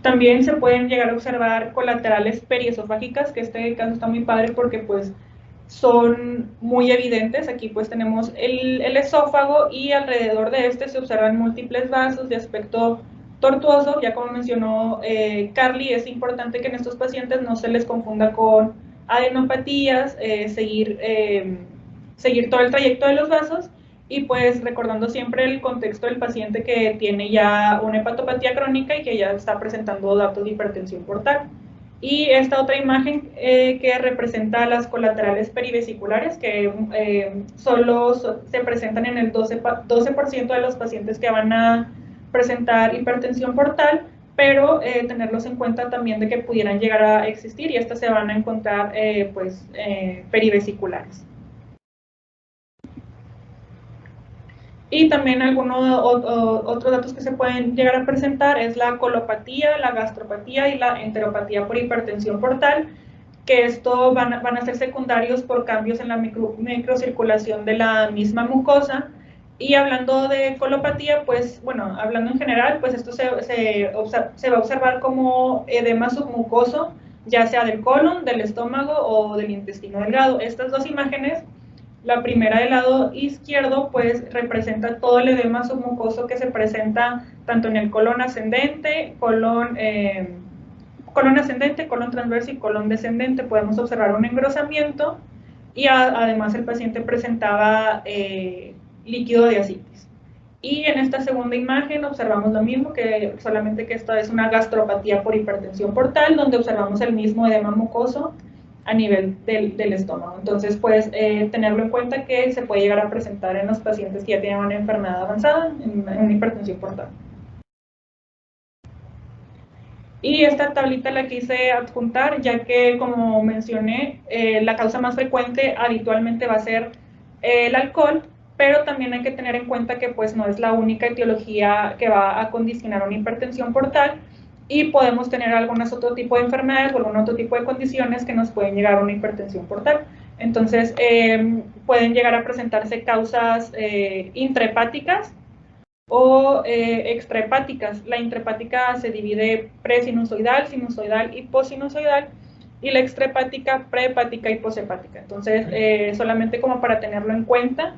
También se pueden llegar a observar colaterales periesofágicas, que este caso está muy padre porque pues son muy evidentes. Aquí pues tenemos el esófago y alrededor de este se observan múltiples vasos de aspecto tortuoso. Ya como mencionó Carly, es importante que en estos pacientes no se les confunda con adenopatías, seguir todo el trayecto de los vasos, y pues recordando siempre el contexto del paciente que tiene ya una hepatopatía crónica y que ya está presentando datos de hipertensión portal. Y esta otra imagen que representa las colaterales perivesiculares, que solo se presentan en el 12% de los pacientes que van a presentar hipertensión portal, pero tenerlos en cuenta también de que pudieran llegar a existir, y estas se van a encontrar perivesiculares. Y también algunos otros datos que se pueden llegar a presentar es la colopatía, la gastropatía y la enteropatía por hipertensión portal, que esto van a ser secundarios por cambios en la microcirculación de la misma mucosa. Y hablando de colopatía, pues bueno, hablando en general, pues esto se va a observar como edema submucoso, ya sea del colon, del estómago o del intestino delgado. Estas dos imágenes, la primera del lado izquierdo, pues representa todo el edema submucoso que se presenta tanto en el colon ascendente, colon transverso y colon descendente. Podemos observar un engrosamiento y además el paciente presentaba líquido de ascitis. Y en esta segunda imagen observamos lo mismo, que solamente que esta es una gastropatía por hipertensión portal, donde observamos el mismo edema mucoso a nivel del estómago. Entonces, pues, tenerlo en cuenta que se puede llegar a presentar en los pacientes que ya tienen una enfermedad avanzada, en una hipertensión portal. Y esta tablita la quise adjuntar, ya que, como mencioné, la causa más frecuente habitualmente va a ser el alcohol, pero también hay que tener en cuenta que pues no es la única etiología que va a condicionar una hipertensión portal, y podemos tener algunos otro tipo de enfermedades o algún otro tipo de condiciones que nos pueden llegar a una hipertensión portal. Entonces, pueden llegar a presentarse causas intrahepáticas o extrahepáticas. La intrahepática se divide presinusoidal, sinusoidal y posinusoidal, y la extrahepática prehepática y poshepática. Entonces, solamente como para tenerlo en cuenta,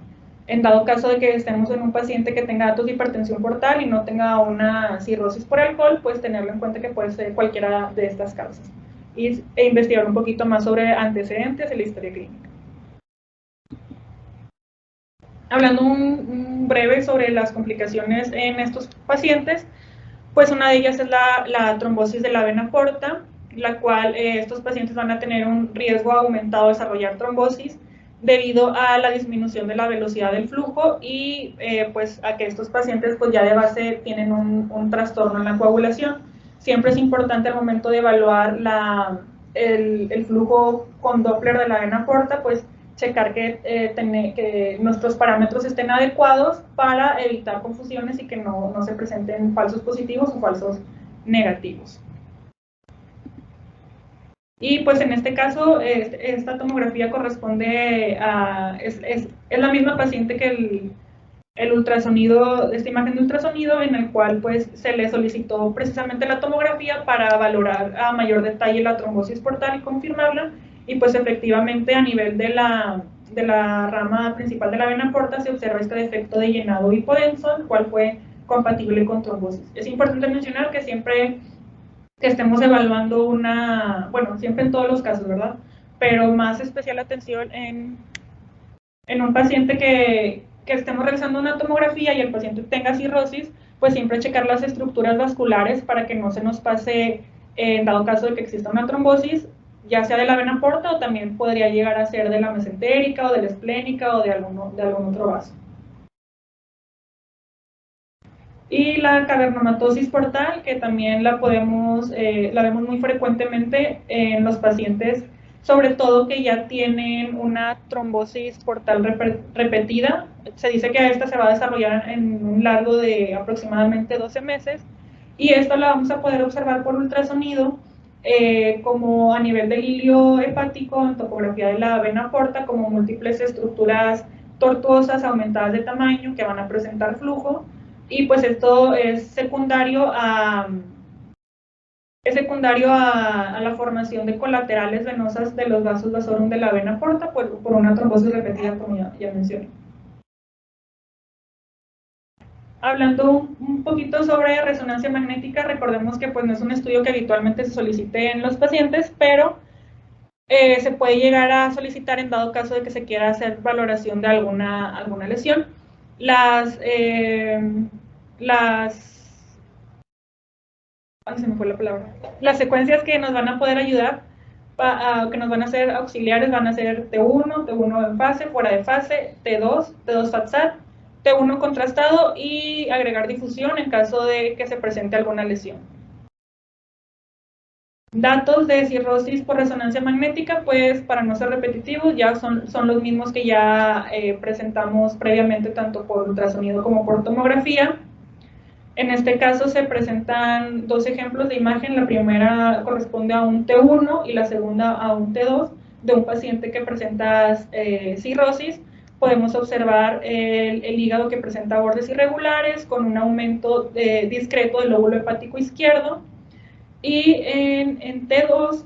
en dado caso de que estemos en un paciente que tenga datos de hipertensión portal y no tenga una cirrosis por alcohol, pues tenerlo en cuenta que puede ser cualquiera de estas causas. E investigar un poquito más sobre antecedentes y la historia clínica. Hablando un breve sobre las complicaciones en estos pacientes, pues una de ellas es la trombosis de la vena porta, la cual estos pacientes van a tener un riesgo aumentado de desarrollar trombosis debido a la disminución de la velocidad del flujo y pues a que estos pacientes pues ya de base tienen un trastorno en la coagulación. Siempre es importante al momento de evaluar el flujo con Doppler de la vena porta, pues checar que nuestros parámetros estén adecuados para evitar confusiones y que no se presenten falsos positivos o falsos negativos. Y pues en este caso, esta tomografía corresponde a, es la misma paciente que el ultrasonido, esta imagen de ultrasonido, en el cual pues se le solicitó precisamente la tomografía para valorar a mayor detalle la trombosis portal y confirmarla, y pues efectivamente a nivel de la rama principal de la vena porta se observa este defecto de llenado hipodenso, el cual fue compatible con trombosis. Es importante mencionar que siempre que estemos evaluando bueno, siempre en todos los casos, ¿verdad? Pero más especial atención en un paciente que estemos realizando una tomografía y el paciente tenga cirrosis, pues siempre checar las estructuras vasculares para que no se nos pase, en dado caso de que exista una trombosis, ya sea de la vena porta o también podría llegar a ser de la mesentérica o de la esplénica o de algún otro vaso. Y la cavernomatosis portal, que también la vemos muy frecuentemente en los pacientes, sobre todo que ya tienen una trombosis portal repetida. Se dice que esta se va a desarrollar en un largo de aproximadamente 12 meses, y esto la vamos a poder observar por ultrasonido, como a nivel del hilio hepático, en topografía de la vena porta, como múltiples estructuras tortuosas aumentadas de tamaño que van a presentar flujo. Y pues esto es secundario a la formación de colaterales venosas de los vasos vasorum de la vena porta por una trombosis repetida, como ya mencioné. Hablando un poquito sobre resonancia magnética, recordemos que pues no es un estudio que habitualmente se solicite en los pacientes, pero se puede llegar a solicitar en dado caso de que se quiera hacer valoración de alguna lesión. Se me fue la palabra. Las secuencias que nos van a poder ayudar, que nos van a ser auxiliares, van a ser T1 en fase, fuera de fase, T2 FATSAT, T1 contrastado y agregar difusión en caso de que se presente alguna lesión. Datos de cirrosis por resonancia magnética, pues para no ser repetitivos, ya son los mismos que ya presentamos previamente, tanto por ultrasonido como por tomografía. En este caso se presentan dos ejemplos de imagen. La primera corresponde a un T1 y la segunda a un T2 de un paciente que presenta cirrosis. Podemos observar el hígado que presenta bordes irregulares con un aumento discreto del lóbulo hepático izquierdo. Y en T2,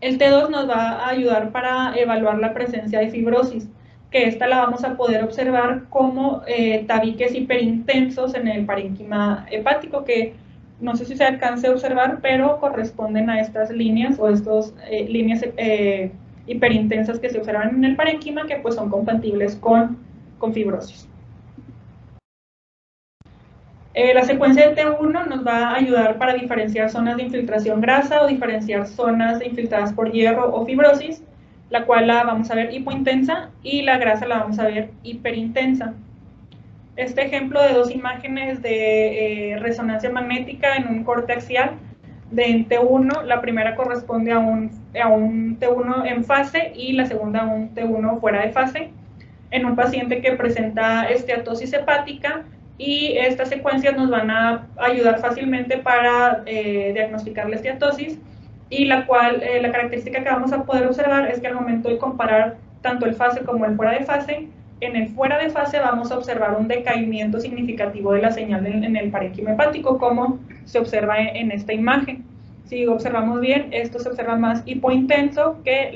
el T2 nos va a ayudar para evaluar la presencia de fibrosis, que esta la vamos a poder observar como tabiques hiperintensos en el parénquima hepático, que no sé si se alcance a observar, pero corresponden a estas líneas o estas líneas hiperintensas que se observan en el parénquima, que pues son compatibles con fibrosis. La secuencia de T1 nos va a ayudar para diferenciar zonas de infiltración grasa o diferenciar zonas infiltradas por hierro o fibrosis, la cual la vamos a ver hipointensa y la grasa la vamos a ver hiperintensa. Este ejemplo de dos imágenes de resonancia magnética en un corte axial de T1, la primera corresponde a un T1 en fase y la segunda a un T1 fuera de fase, en un paciente que presenta esteatosis hepática, y estas secuencias nos van a ayudar fácilmente para diagnosticar la esteatosis, y la característica que vamos a poder observar es que al momento de comparar tanto el fase como el fuera de fase, en el fuera de fase vamos a observar un decaimiento significativo de la señal en el parénquima hepático, como se observa en esta imagen. Si observamos bien, esto se observa más hipointenso que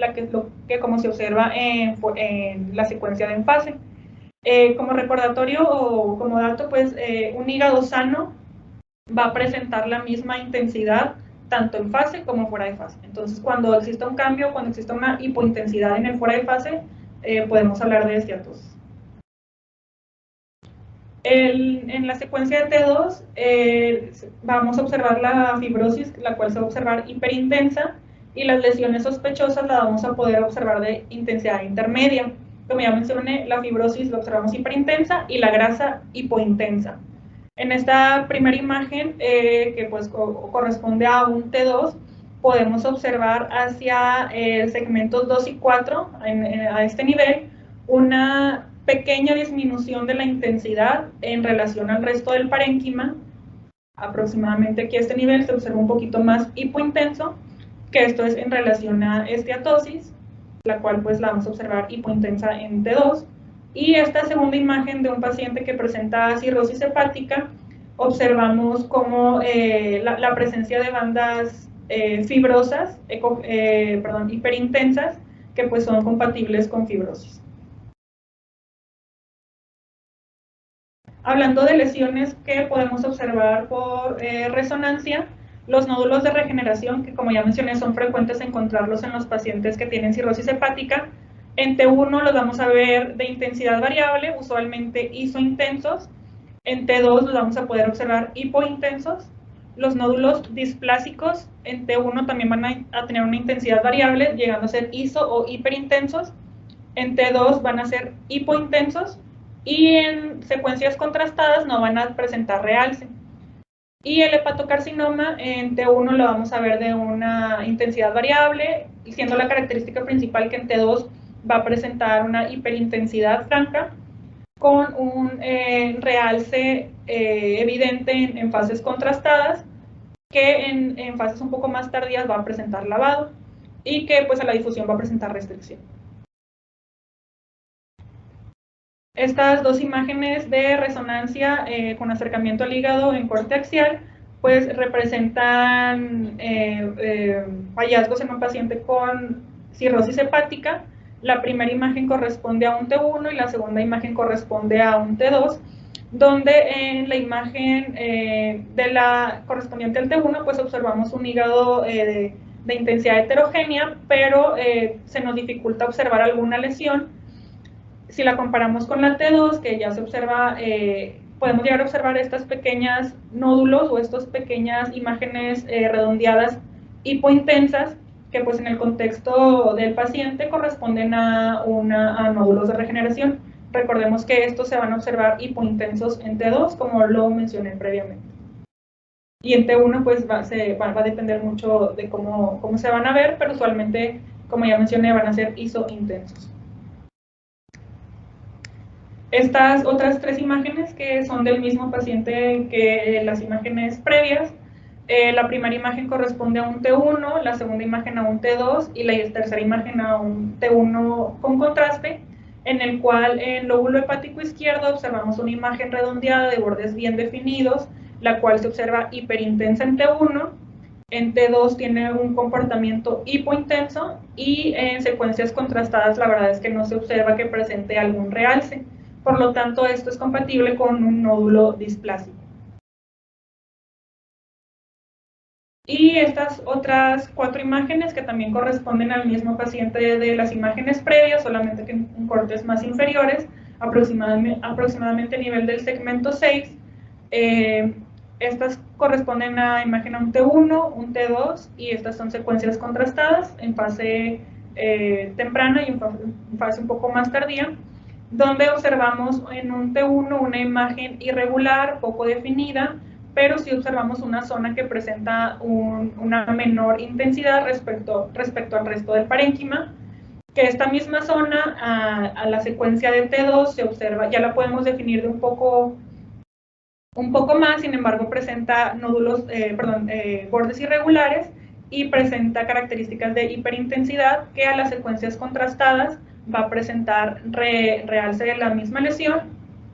como se observa en la secuencia de en fase. Como recordatorio o como dato, pues un hígado sano va a presentar la misma intensidad tanto en fase como fuera de fase. Entonces, cuando exista un cambio, cuando exista una hipointensidad en el fuera de fase, podemos hablar de esteatosis. En la secuencia de T2 vamos a observar la fibrosis, la cual se va a observar hiperintensa, y las lesiones sospechosas las vamos a poder observar de intensidad intermedia. Como ya mencioné, la fibrosis la observamos hiperintensa y la grasa hipointensa. En esta primera imagen, que pues corresponde a un T2, podemos observar hacia segmentos 2 y 4, a este nivel, una pequeña disminución de la intensidad en relación al resto del parénquima. Aproximadamente aquí a este nivel se observa un poquito más hipointenso, que esto es en relación a esteatosis, la cual pues la vamos a observar hipointensa en T2. Y esta segunda imagen de un paciente que presenta cirrosis hepática, observamos como la presencia de bandas fibrosas, hiperintensas, que pues son compatibles con fibrosis. Hablando de lesiones que podemos observar por resonancia, los nódulos de regeneración, que como ya mencioné son frecuentes encontrarlos en los pacientes que tienen cirrosis hepática, en T1 los vamos a ver de intensidad variable, usualmente isointensos. En T2 los vamos a poder observar hipointensos. Los nódulos displásicos en T1 también van a tener una intensidad variable, llegando a ser iso o hiperintensos. En T2 van a ser hipointensos y en secuencias contrastadas no van a presentar realce. Y el hepatocarcinoma en T1 lo vamos a ver de una intensidad variable, siendo la característica principal que en T2 va a presentar una hiperintensidad franca con un realce evidente en fases contrastadas, que en fases un poco más tardías va a presentar lavado y que pues a la difusión va a presentar restricción. Estas dos imágenes de resonancia con acercamiento al hígado en corte axial pues representan hallazgos en un paciente con cirrosis hepática. La primera imagen corresponde a un T1 y la segunda imagen corresponde a un T2, donde en la imagen de la correspondiente al T1 pues observamos un hígado de intensidad heterogénea, pero se nos dificulta observar alguna lesión. Si la comparamos con la T2, que ya se observa, podemos llegar a observar estas pequeñas nódulos o estas pequeñas imágenes redondeadas hipointensas, que pues en el contexto del paciente corresponden a nódulos de regeneración. Recordemos que estos se van a observar hipointensos en T2, como lo mencioné previamente. Y en T1 pues va a depender mucho de cómo se van a ver, pero usualmente, como ya mencioné, van a ser isointensos. Estas otras tres imágenes que son del mismo paciente que las imágenes previas, la primera imagen corresponde a un T1, la segunda imagen a un T2 y la tercera imagen a un T1 con contraste, en el cual en lóbulo hepático izquierdo observamos una imagen redondeada de bordes bien definidos, la cual se observa hiperintensa en T1, en T2 tiene un comportamiento hipointenso y en secuencias contrastadas la verdad es que no se observa que presente algún realce. Por lo tanto, esto es compatible con un nódulo displásico. Y estas otras cuatro imágenes que también corresponden al mismo paciente de las imágenes previas, solamente que en cortes más inferiores, aproximadamente a nivel del segmento 6, estas corresponden a imagen a un T1, un T2, y estas son secuencias contrastadas en fase temprana y en fase un poco más tardía, donde observamos en un T1 una imagen irregular, poco definida, pero sí observamos una zona que presenta una menor intensidad respecto al resto del parénquima, que esta misma zona a la secuencia de T2 se observa, ya la podemos definir de un poco más, sin embargo presenta nódulos, bordes irregulares y presenta características de hiperintensidad que a las secuencias contrastadas va a presentar realce de la misma lesión,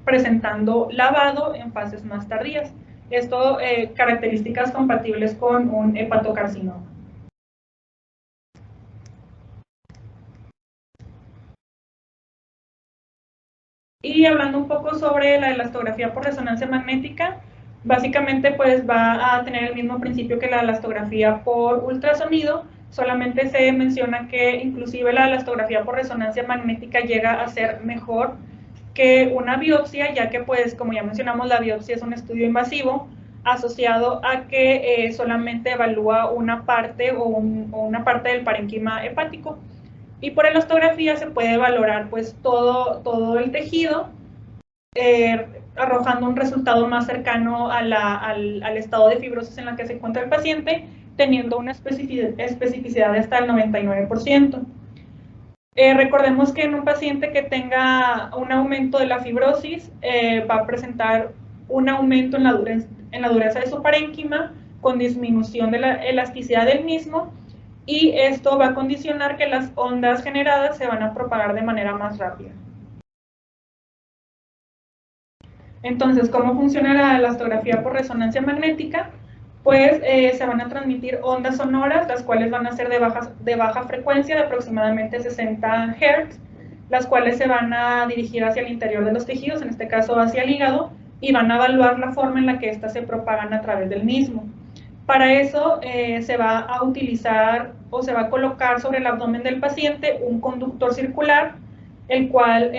presentando lavado en fases más tardías. Esto, características compatibles con un hepatocarcinoma. Y hablando un poco sobre la elastografía por resonancia magnética, básicamente pues va a tener el mismo principio que la elastografía por ultrasonido, solamente se menciona que inclusive la elastografía por resonancia magnética llega a ser mejor que una biopsia, ya que pues como ya mencionamos la biopsia es un estudio invasivo asociado a que solamente evalúa una parte o una parte del parénquima hepático, y por elastografía se puede valorar pues todo el tejido, arrojando un resultado más cercano al estado de fibrosis en la que se encuentra el paciente, teniendo una especificidad de hasta el 99%. Recordemos que en un paciente que tenga un aumento de la fibrosis, va a presentar un aumento en la dureza de su parénquima, con disminución de la elasticidad del mismo, y esto va a condicionar que las ondas generadas se van a propagar de manera más rápida. Entonces, ¿cómo funciona la elastografía por resonancia magnética? Pues se van a transmitir ondas sonoras, las cuales van a ser de baja frecuencia, de aproximadamente 60 Hz, las cuales se van a dirigir hacia el interior de los tejidos, en este caso hacia el hígado, y van a evaluar la forma en la que éstas se propagan a través del mismo. Para eso se va a utilizar o se va a colocar sobre el abdomen del paciente un conductor circular, el cual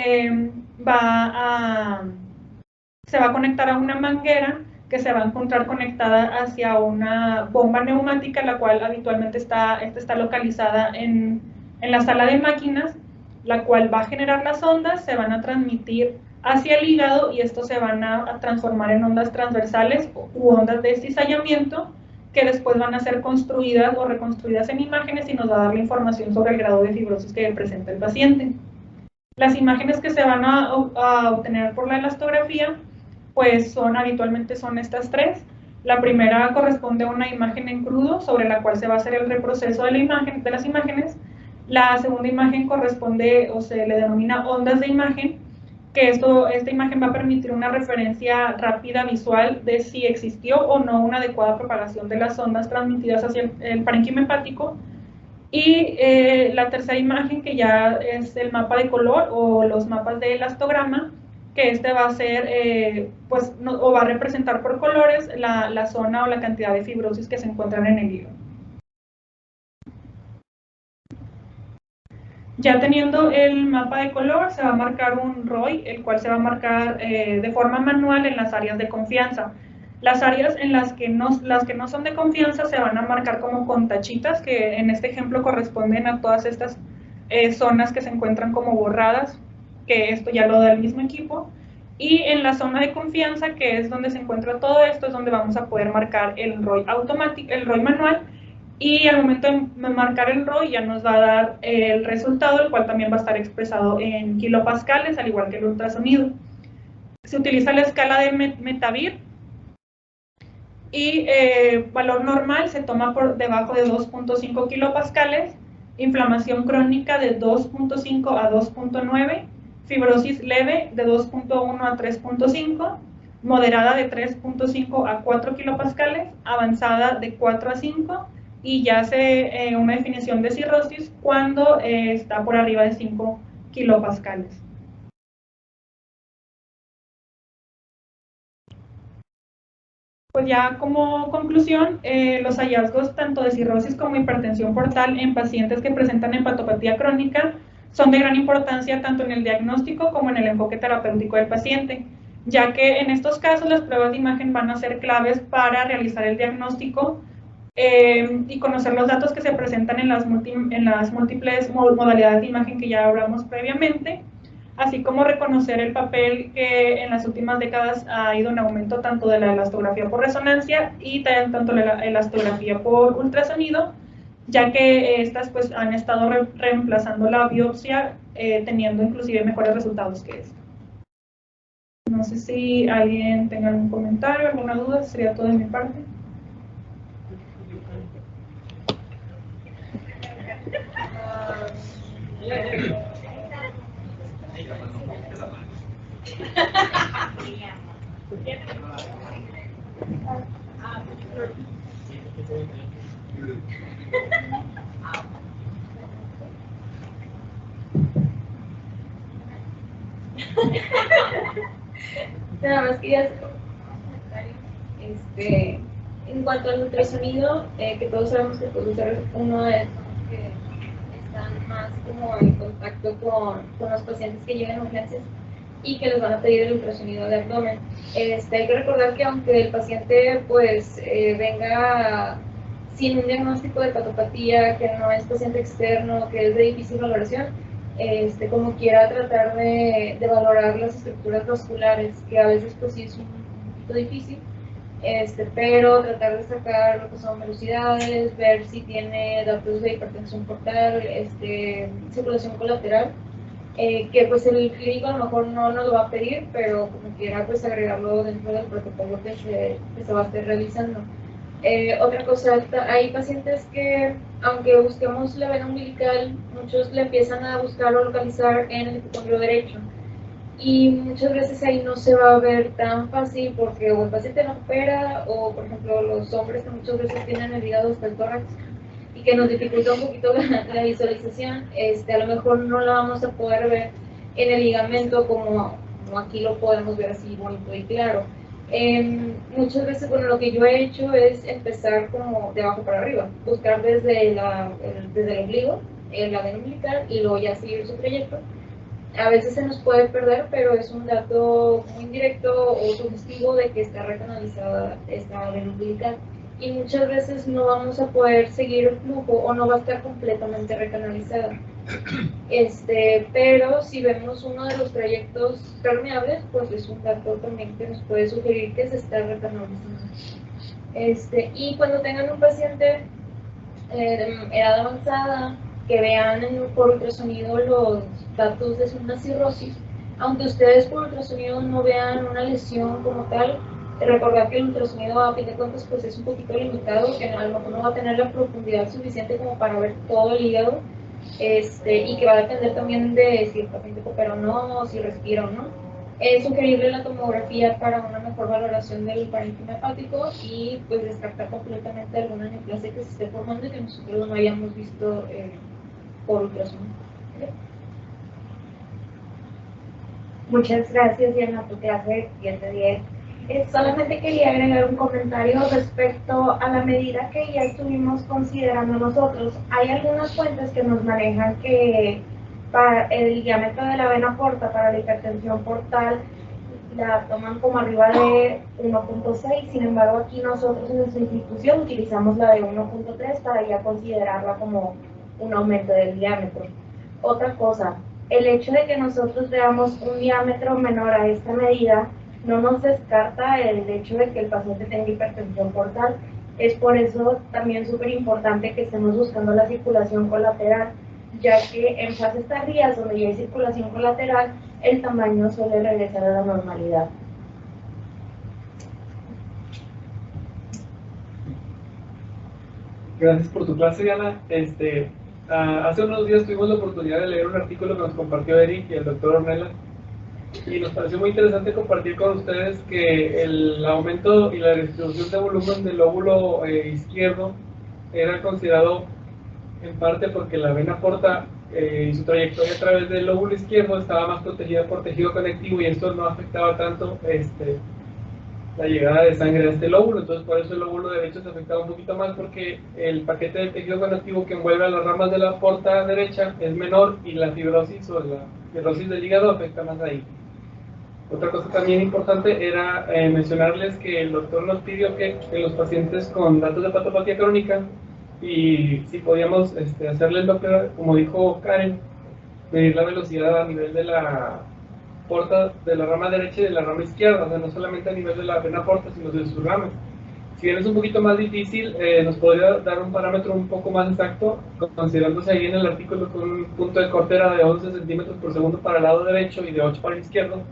se va a conectar a una manguera que se va a encontrar conectada hacia una bomba neumática, la cual habitualmente está localizada en la sala de máquinas, la cual va a generar las ondas, se van a transmitir hacia el hígado y estos se van a transformar en ondas transversales u ondas de cizallamiento, que después van a ser construidas o reconstruidas en imágenes y nos va a dar la información sobre el grado de fibrosis que presenta el paciente. Las imágenes que se van a obtener por la elastografía, pues habitualmente son estas tres. La primera corresponde a una imagen en crudo sobre la cual se va a hacer el reproceso de las imágenes. La segunda imagen corresponde o se le denomina ondas de imagen, que esta imagen va a permitir una referencia rápida visual de si existió o no una adecuada propagación de las ondas transmitidas hacia el parénquima hepático. Y la tercera imagen, que ya es el mapa de color o los mapas de elastograma, que va a ser, o va a representar por colores la zona o la cantidad de fibrosis que se encuentran en el hígado. Ya teniendo el mapa de color, se va a marcar un ROI, el cual se va a marcar de forma manual en las áreas de confianza. Las áreas en las que no son de confianza se van a marcar como con tachitas, que en este ejemplo corresponden a todas estas zonas que se encuentran como borradas, que esto ya lo da el mismo equipo. Y en la zona de confianza, que es donde se encuentra todo esto, es donde vamos a poder marcar el ROI automático, el ROI manual, y al momento de marcar el ROI ya nos va a dar el resultado, el cual también va a estar expresado en kilopascales, al igual que el ultrasonido. Se utiliza la escala de Metavir y valor normal se toma por debajo de 2.5 kilopascales, inflamación crónica de 2.5 a 2.9, fibrosis leve de 2.1 a 3.5, moderada de 3.5 a 4 kilopascales, avanzada de 4 a 5, y ya hace una definición de cirrosis cuando está por arriba de 5 kilopascales. Pues ya como conclusión, los hallazgos tanto de cirrosis como hipertensión portal en pacientes que presentan hepatopatía crónica son de gran importancia tanto en el diagnóstico como en el enfoque terapéutico del paciente, ya que en estos casos las pruebas de imagen van a ser claves para realizar el diagnóstico y conocer los datos que se presentan en las múltiples modalidades de imagen que ya hablamos previamente, así como reconocer el papel que en las últimas décadas ha ido en aumento tanto de la elastografía por resonancia y tanto la elastografía por ultrasonido, ya que estas pues han estado reemplazando la biopsia, teniendo inclusive mejores resultados que esto. No sé si alguien tenga algún comentario, alguna duda, sería todo de mi parte. Nada más quería hacer un comentario. En cuanto al ultrasonido, que todos sabemos que puede ser uno de los que están más como en contacto con los pacientes que llegan a urgencias y que les van a pedir el ultrasonido de abdomen. Hay que recordar que aunque el paciente pues venga sin un diagnóstico de hepatopatía, que no es paciente externo, que es de difícil valoración, como quiera tratar de valorar las estructuras vasculares, que a veces pues sí es un poquito difícil, pero tratar de sacar lo que son velocidades, ver si tiene datos de hipertensión portal, circulación colateral, que pues el clínico a lo mejor no nos lo va a pedir, pero como quiera pues agregarlo dentro del protocolo que se va a estar realizando. Otra cosa, hay pacientes que, aunque busquemos la vena umbilical, muchos le empiezan a buscar o localizar en el hipocondrio derecho. Y muchas veces ahí no se va a ver tan fácil porque o el paciente no opera, o por ejemplo los hombres que muchas veces tienen el hígado hasta el tórax y que nos dificulta un poquito la visualización, a lo mejor no la vamos a poder ver en el ligamento como no aquí lo podemos ver así bonito y claro. Muchas veces, bueno, lo que yo he hecho es empezar como de abajo para arriba, buscar desde desde el ombligo, la vena umbilical, y luego ya seguir su trayecto. A veces se nos puede perder, pero es un dato muy indirecto o sugestivo de que está recanalizada esta vena umbilical. Y muchas veces no vamos a poder seguir el flujo o no va a estar completamente recanalizada. Pero si vemos uno de los trayectos permeables, pues es un dato también que nos puede sugerir que se está recanalizando. Y cuando tengan un paciente edad avanzada, que vean por ultrasonido los datos de una cirrosis, aunque ustedes por ultrasonido no vean una lesión como tal, recordar que el ultrasonido a fin de cuentas pues es un poquito limitado, que a lo mejor no va a tener la profundidad suficiente como para ver todo el hígado, y que va a depender también de si el paciente coopera o no, o si respira o no. Es sugerible la tomografía para una mejor valoración del parénquima hepático y pues descartar completamente alguna neoplasia que se esté formando y que nosotros no hayamos visto por ultrasonido. Muchas gracias, Diana, tu clase 10 de 10. Solamente quería agregar un comentario respecto a la medida que ya estuvimos considerando nosotros. Hay algunas fuentes que nos manejan que para el diámetro de la vena porta para la hipertensión portal la toman como arriba de 1.6, sin embargo aquí nosotros en nuestra institución utilizamos la de 1.3 para ya considerarla como un aumento del diámetro. Otra cosa, el hecho de que nosotros veamos un diámetro menor a esta medida no nos descarta el hecho de que el paciente tenga hipertensión portal. Es por eso también súper importante que estemos buscando la circulación colateral, ya que en fases tardías donde ya hay circulación colateral, el tamaño suele regresar a la normalidad. Gracias por tu clase, Diana. Hace unos días tuvimos la oportunidad de leer un artículo que nos compartió Eric y el doctor Ornella, y nos pareció muy interesante compartir con ustedes que el aumento y la distribución de volumen del lóbulo izquierdo era considerado en parte porque la vena porta y su trayectoria a través del lóbulo izquierdo estaba más protegida por tejido conectivo y esto no afectaba tanto la llegada de sangre a este lóbulo. Entonces por eso el lóbulo derecho se afectaba un poquito más, porque el paquete de tejido conectivo que envuelve a las ramas de la porta derecha es menor y la fibrosis o la cirrosis del hígado afecta más ahí. Otra cosa también importante era mencionarles que el doctor nos pidió que en los pacientes con datos de patopatía crónica, y si podíamos hacerle el Doppler, como dijo Karen, medir la velocidad a nivel de la porta de la rama derecha y de la rama izquierda, o sea, no solamente a nivel de la vena porta, sino de sus ramas. Si bien es un poquito más difícil, nos podría dar un parámetro un poco más exacto, considerándose ahí en el artículo con un punto de corte era de 11 centímetros por segundo para el lado derecho y de 8 para el izquierdo.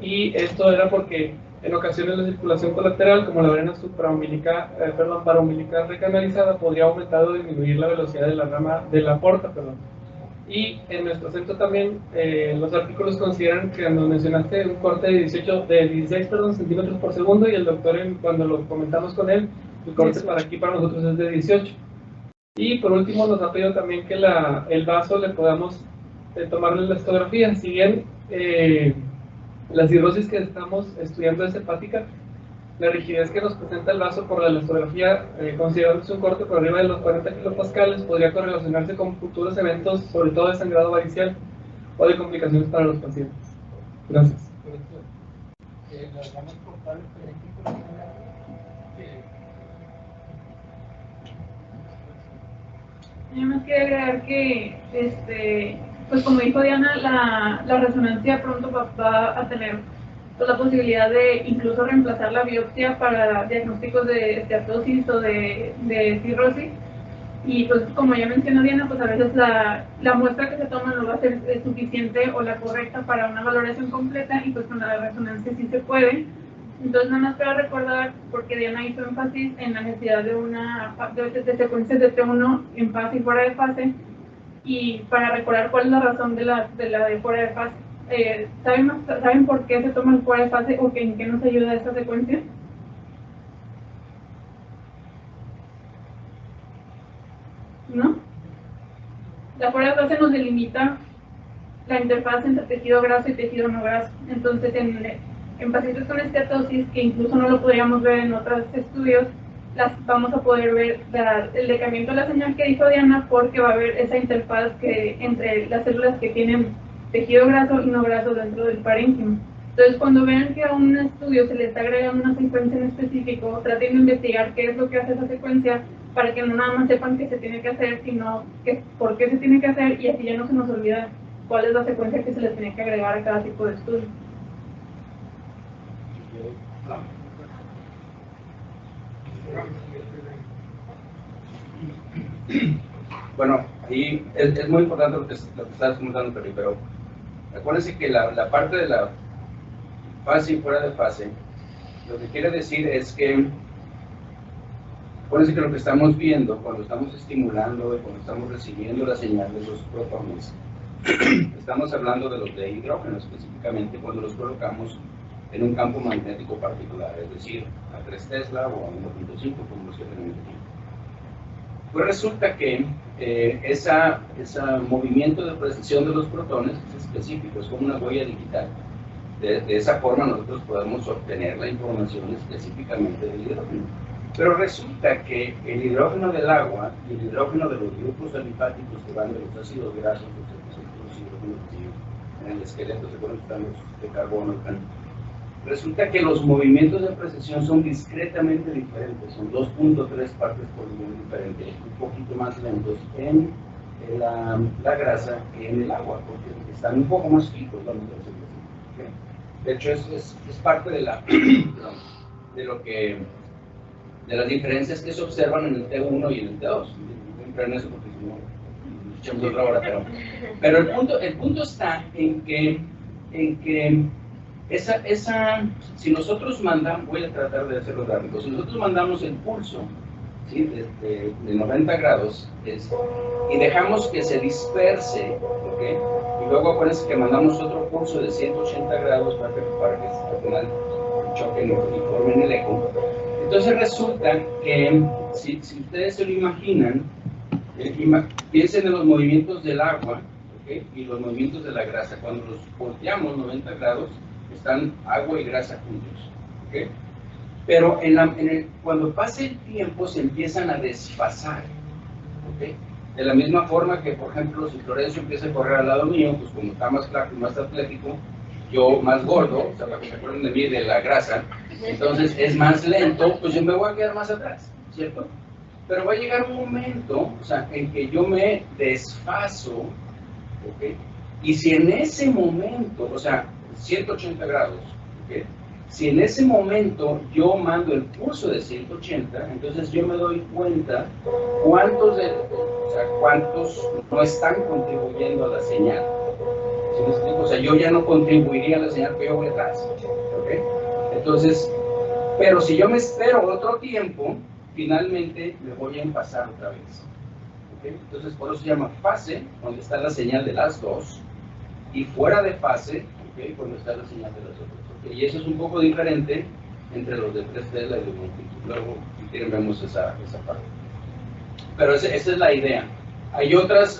Y esto era porque en ocasiones la circulación colateral, como la vena paraumbilical recanalizada, podría aumentar o disminuir la velocidad de la rama de la porta, Y en nuestro centro también los artículos consideran que cuando mencionaste un corte de 16 centímetros por segundo, y el doctor cuando lo comentamos con él, el corte para aquí para nosotros es de 18. Y por último nos ha pedido también que el vaso le podamos tomarle la histografía. Si bien la cirrosis que estamos estudiando es hepática, la rigidez que nos presenta el vaso por la elastografía, considerándose un corte por arriba de los 40 kilopascales, podría correlacionarse con futuros eventos, sobre todo de sangrado varicial o de complicaciones para los pacientes. Gracias. Las ramas portales Yo más quería agregar que, pues como dijo Diana, la resonancia pronto va a tener pues, la posibilidad de incluso reemplazar la biopsia para diagnósticos de esteatosis o de cirrosis. Y pues como ya mencionó Diana, pues a veces la muestra que se toma no va a ser suficiente o la correcta para una valoración completa, y pues con la resonancia sí se puede. Entonces nada más para recordar, porque Diana hizo énfasis en la necesidad de secuencias de T1 en fase y fuera de fase, y para recordar cuál es la razón de la de fuera de fase. ¿Saben por qué se toma el fuera de fase o en qué nos ayuda esta secuencia? ¿No? La fuera de fase nos delimita la interfaz entre tejido graso y tejido no graso. Entonces, en pacientes con esteatosis, que incluso no lo podríamos ver en otros estudios, vamos a poder ver el decaimiento de la señal que dijo Diana, porque va a haber esa interfaz entre las células que tienen tejido graso y no graso dentro del parénquima. Entonces, cuando vean que a un estudio se le está agregando una secuencia en específico, traten de investigar qué es lo que hace esa secuencia, para que no nada más sepan qué se tiene que hacer, sino por qué se tiene que hacer, y así ya no se nos olvida cuál es la secuencia que se les tiene que agregar a cada tipo de estudio. Bueno, ahí es muy importante lo que estás comentando, pero acuérdense que la parte de la fase y fuera de fase, lo que quiere decir es que, acuérdense que lo que estamos viendo cuando estamos estimulando, cuando estamos recibiendo la señal de los protones, estamos hablando de los de hidrógeno específicamente cuando los colocamos en un campo magnético particular, es decir, a 3 Tesla o a 1.5 como los que tenemos aquí. Pues resulta que ese movimiento de precisión de los protones es específico, es como una huella digital. De esa forma nosotros podemos obtener la información específicamente del hidrógeno. Pero resulta que el hidrógeno del agua y el hidrógeno de los grupos alifáticos que van de los ácidos grasos, los hidrógenos en el esqueleto, se conectan los de carbono, resulta que los movimientos de precesión son discretamente diferentes, son 2.3 partes por millón diferentes, un poquito más lentos en la grasa que en el agua, porque están un poco más fijos, vamos a decirlo así. ¿Okay? De hecho, es parte de de las diferencias que se observan en el T1 y en el T2. No voy a entrar en eso porque si no, echamos otra hora, pero el punto está en que si nosotros mandamos, voy a tratar de hacerlo rápido, si nosotros mandamos el pulso, ¿sí? de 90 grados y dejamos que se disperse, ¿okay? Y luego acuérdense que mandamos otro pulso de 180 grados para que al final choquen y formen el eco. Entonces resulta que si ustedes se lo imaginan, piensen en los movimientos del agua, ¿okay? Y los movimientos de la grasa. Cuando los volteamos 90 grados, están agua y grasa juntos, ¿okay? Pero cuando pasa el tiempo se empiezan a desfasar, ¿okay? De la misma forma que, por ejemplo, si Florencio empieza a correr al lado mío, pues como está más flaco y más atlético, yo más gordo, o sea, para que se acuerden de mí, de la grasa, entonces es más lento, pues yo me voy a quedar más atrás, ¿cierto? Pero va a llegar un momento, o sea, en que yo me desfaso, ¿okay? Y si en ese momento, o sea, 180 grados, ¿okay? Si en ese momento yo mando el pulso de 180, entonces yo me doy cuenta cuántos no están contribuyendo a la señal. ¿Sí me explico? O sea, yo ya no contribuiría a la señal que yo voy atrás, ¿okay? Entonces, pero si yo me espero otro tiempo, finalmente me voy a envasar otra vez, ¿okay? Entonces, por eso se llama fase, donde está la señal de las dos, y fuera de fase, ¿okay? Cuando está la señal de las otras. ¿Okay? Y eso es un poco diferente entre los de 3 Tesla y de 1.5. Luego, si quieren, vemos esa parte. Pero esa es la idea. Hay otras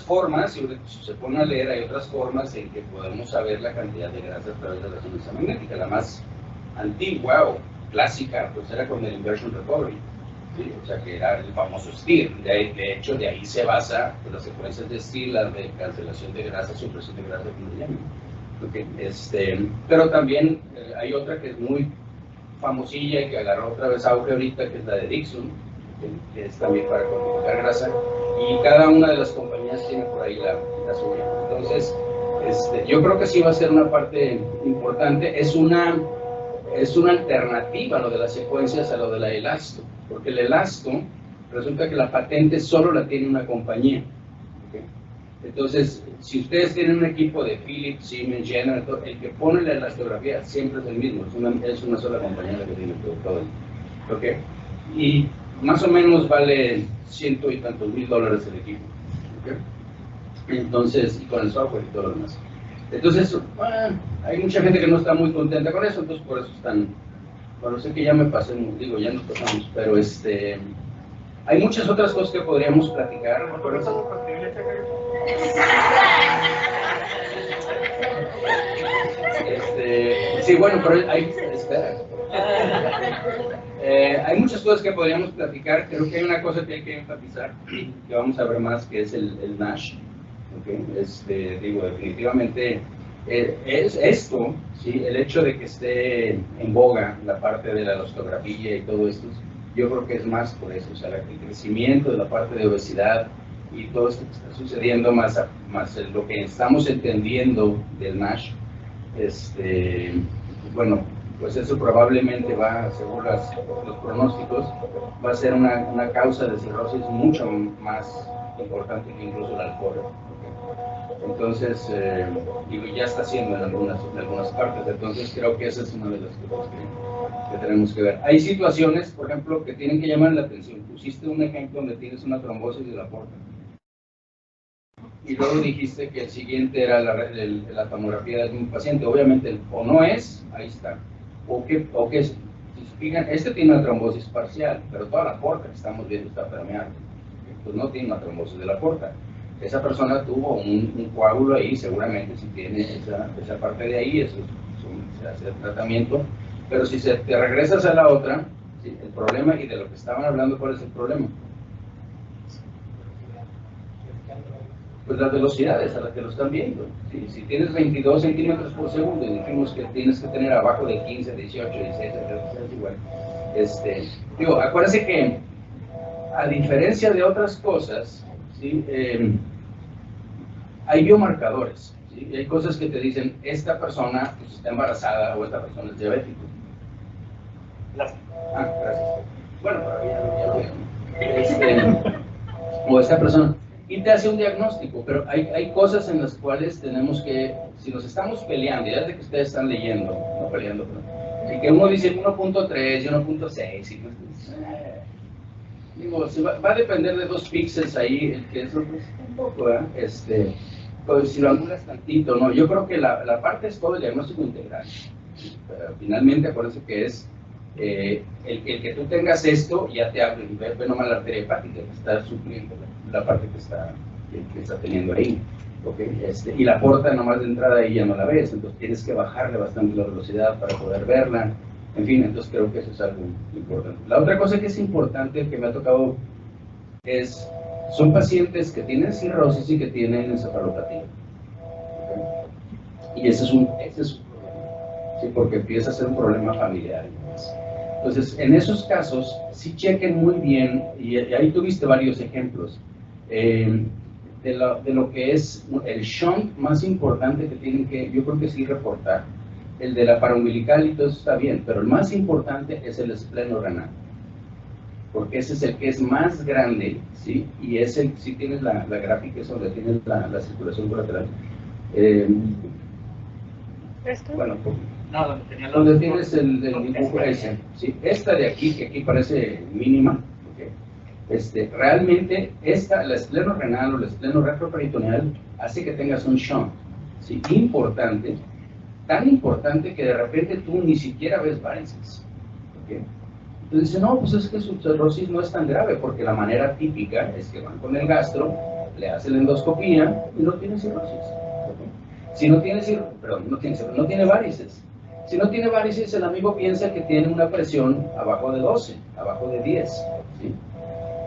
formas, si se pone a leer, hay otras formas en que podemos saber la cantidad de grasa a través de la resonancia magnética. La más antigua o clásica, pues era con el Inversion Recovery, ¿sí? O sea, que era el famoso STIR. De hecho, de ahí se basa pues, las secuencias de STIR, las de cancelación de grasa, supresión de grasa, como se llama. Okay. Pero también hay otra que es muy famosilla y que agarró otra vez auge ahorita, que es la de Dixon, que es también para cuantificar grasa, y cada una de las compañías tiene por ahí la suya. Entonces, yo creo que sí va a ser una parte importante. Es una alternativa a lo de las secuencias a lo de la elasto, porque el elasto resulta que la patente solo la tiene una compañía. ¿Okay? Entonces, si ustedes tienen un equipo de Philips, Siemens, General, el que pone la elastografía siempre es el mismo, es una sola compañía la que tiene todo. ¿Okay? Y más o menos vale $100 y tantos mil el equipo. ¿Okay? Entonces, y con el software y todo lo demás. Entonces, hay mucha gente que no está muy contenta con eso, entonces por eso están, bueno, sé que ya me pasé, digo, ya nos pasamos, pero hay muchas otras cosas que podríamos platicar. Sí, bueno, pero espera. Hay muchas cosas que podríamos platicar. Creo que hay una cosa que hay que enfatizar, que vamos a ver más, que es el NASH. ¿Okay? Digo, definitivamente es esto, ¿sí? El hecho de que esté en boga la parte de la osteografía y todo esto, yo creo que es más por eso, o sea, el crecimiento de la parte de obesidad y todo esto que está sucediendo, más lo que estamos entendiendo del NASH, bueno, pues eso probablemente va, según los pronósticos, va a ser una causa de cirrosis mucho más importante que incluso el alcohol. Entonces, digo, ya está haciendo en algunas partes, entonces creo que esa es una de las cosas que tenemos que ver. Hay situaciones, por ejemplo, que tienen que llamar la atención. Pusiste un ejemplo donde tienes una trombosis de la aorta. Y luego dijiste que el siguiente era la tomografía de un paciente. Obviamente, o no es, ahí está. O que si se fijan, este tiene una trombosis parcial, pero toda la aorta que estamos viendo está permeable. Pues no tiene una trombosis de la aorta. Esa persona tuvo un coágulo ahí, seguramente si tiene esa parte de ahí, se hace el tratamiento. Pero si te regresas a la otra, ¿sí? El problema, y de lo que estaban hablando, ¿cuál es el problema? Pues las velocidades a las que lo están viendo. ¿Sí? Si tienes 22 centímetros por segundo y dijimos que tienes que tener abajo de 15, 18, 16, es igual. Digo, acuérdense que a diferencia de otras cosas, ¿sí? Hay biomarcadores, ¿sí? Hay cosas que te dicen, esta persona pues, está embarazada o esta persona es diabética. Gracias. Bueno, pero ya lo veo. O esta persona. Y te hace un diagnóstico, pero hay cosas en las cuales tenemos que, si nos estamos peleando, ya desde que ustedes están leyendo, no peleando, pero, y que uno dice 1.3 y 1.6, y digo, va a depender de 2 píxeles ahí, el que eso pues, un poco, pues, si lo angulas tantito, ¿no? Yo creo que la parte es todo el diagnóstico integral. Pero finalmente, acuérdense que es el que tú tengas esto, ya te abre, ve nomás la arteria hepática que está supliendo la parte que está teniendo ahí. ¿Okay? Y la porta nomás de entrada ahí ya no la ves, entonces tienes que bajarle bastante la velocidad para poder verla. En fin, entonces creo que eso es algo importante. La otra cosa que es importante que me ha tocado son pacientes que tienen cirrosis y que tienen encefalopatía. ¿Okay? Y ese es un problema, ¿sí? Porque empieza a ser un problema familiar. Entonces, en esos casos, sí chequen muy bien, y ahí tuviste varios ejemplos, de lo que es el shunt más importante que tienen que, yo creo que sí reportar. El de la paraumbilical y todo eso está bien, pero el más importante es el espleno renal, porque ese es el que es más grande, ¿sí? Y es el, si tienes la gráfica, es donde tienes la circulación colateral. Bueno, donde tienes el dibujo ese, ¿sí? Esta de aquí, que aquí parece mínima, okay. Realmente la espleno renal o el espleno retroperitoneal hace que tengas un shunt, ¿sí? Importante, tan importante que de repente tú ni siquiera ves varices. ¿Okay? Entonces dice, no, pues es que su cirrosis no es tan grave, porque la manera típica es que van con el gastro, le hacen la endoscopía y no tiene cirrosis. ¿Okay? Si no tiene no tiene varices. Si no tiene varices, el amigo piensa que tiene una presión abajo de 12, abajo de 10. ¿Sí?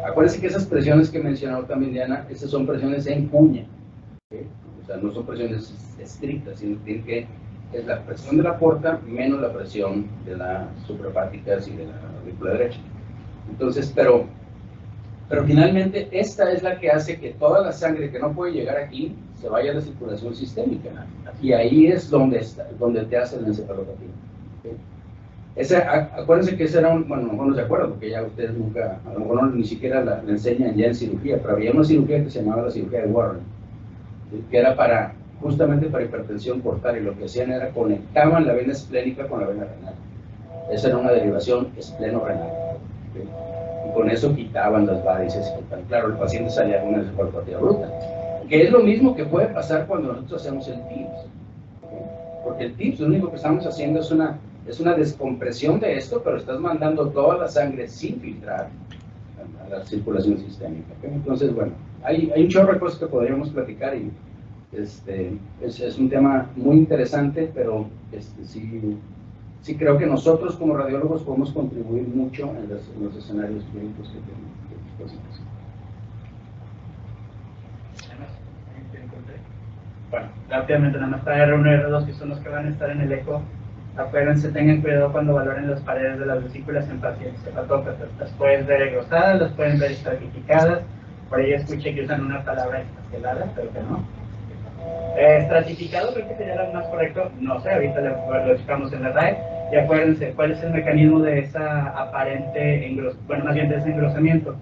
Acuérdense que esas presiones que mencionó también Diana, esas son presiones en cuña. ¿Okay? O sea, no son presiones estrictas, sino que es la presión de la porta menos la presión de la suprahepática y de la aurícula derecha. Entonces, pero finalmente esta es la que hace que toda la sangre que no puede llegar aquí se vaya a la circulación sistémica. Y ahí es donde te hace la encefalopatía. ¿Okay? Acuérdense que ese era bueno, a lo mejor no se acuerdan, porque ya ustedes nunca, a lo mejor ni siquiera la enseñan ya en cirugía, pero había una cirugía que se llamaba la cirugía de Warren, ¿sí? Que era justamente para hipertensión portal, y lo que hacían era conectaban la vena esplénica con la vena renal. Esa era una derivación espleno-renal. ¿Okay? Y con eso quitaban las varices. Claro, el paciente salía con una encefalopatía bruta, que es lo mismo que puede pasar cuando nosotros hacemos el TIPS. ¿Okay? Porque el TIPS lo único que estamos haciendo es una descompresión de esto, pero estás mandando toda la sangre sin filtrar a la circulación sistémica. ¿Okay? Entonces, bueno, hay un chorro de cosas que podríamos platicar, y Es un tema muy interesante, pero sí creo que nosotros como radiólogos podemos contribuir mucho en los escenarios clínicos que tenemos. Bueno, rápidamente, nada más para R1 y R2, que son los que van a estar en el eco. Acuérdense, tengan cuidado cuando valoren las paredes de las vesículas en pacientes hepatópatas. Las pueden ver engrosadas, las pueden ver estratificadas. Por ahí escuché que usan una palabra estelada, pero que no. Estratificado creo que sería lo más correcto. No sé, ahorita lo checamos en la RAE. Y acuérdense, ¿cuál es el mecanismo de esa aparente engrosamiento? Bueno, más bien de ese engrosamiento.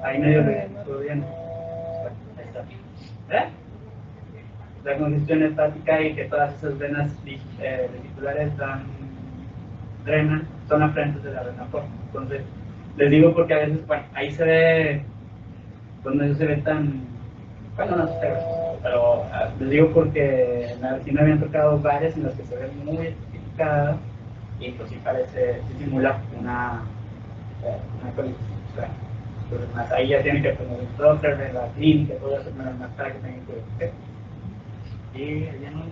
Ahí medio lo estuvo bien. Ahí está. La congestión hepática y que todas esas venas vesiculares drenan, son afluentes de la vena porta. Entonces, les digo porque a veces, bueno, ahí se ve, pues no se ve tan, bueno, no se ve, pero les digo porque en la vecina me habían tocado varias en las que se ven muy especificadas y pues sí parece, sí simula una colitis. Entonces, más ahí ya tienen que poner un doctor de la clínica, todo eso más para que tengan cuidado. Y ya no.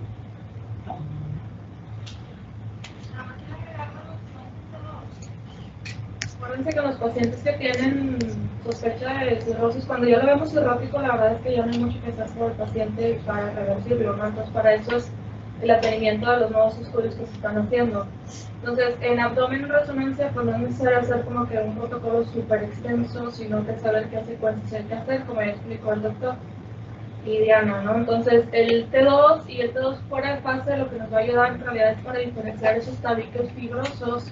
Acuérdense que los pacientes que tienen sospecha de cirrosis, cuando ya lo vemos cirrótico, la verdad es que ya no hay mucho que hacer por el paciente para revertirlo, ¿no? Entonces, para eso es el atenimiento de los nuevos estudios que se están haciendo. Entonces, en abdomen en resonancia, pues no es necesario hacer como que un protocolo súper extenso, sino que saber qué secuencias hay que hacer, como ya explicó el doctor y Diana, ¿no? Entonces, el T2 y el T2 fuera de fase lo que nos va a ayudar en realidad es para diferenciar esos tabiques fibrosos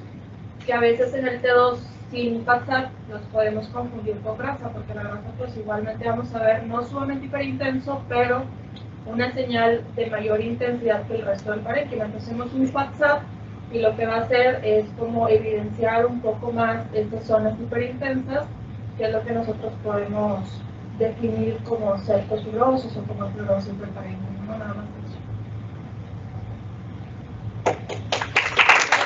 que a veces en el T2 sin pasar los podemos confundir con grasa, porque la grasa pues igualmente vamos a ver no sumamente hiperintenso, pero una señal de mayor intensidad que el resto del parénquima. Entonces hacemos un WhatsApp y lo que va a hacer es como evidenciar un poco más estas zonas hiperintensas, que es lo que nosotros podemos definir como cercos fibrosos o como fibrosis del parénquima, ¿no? Nada más.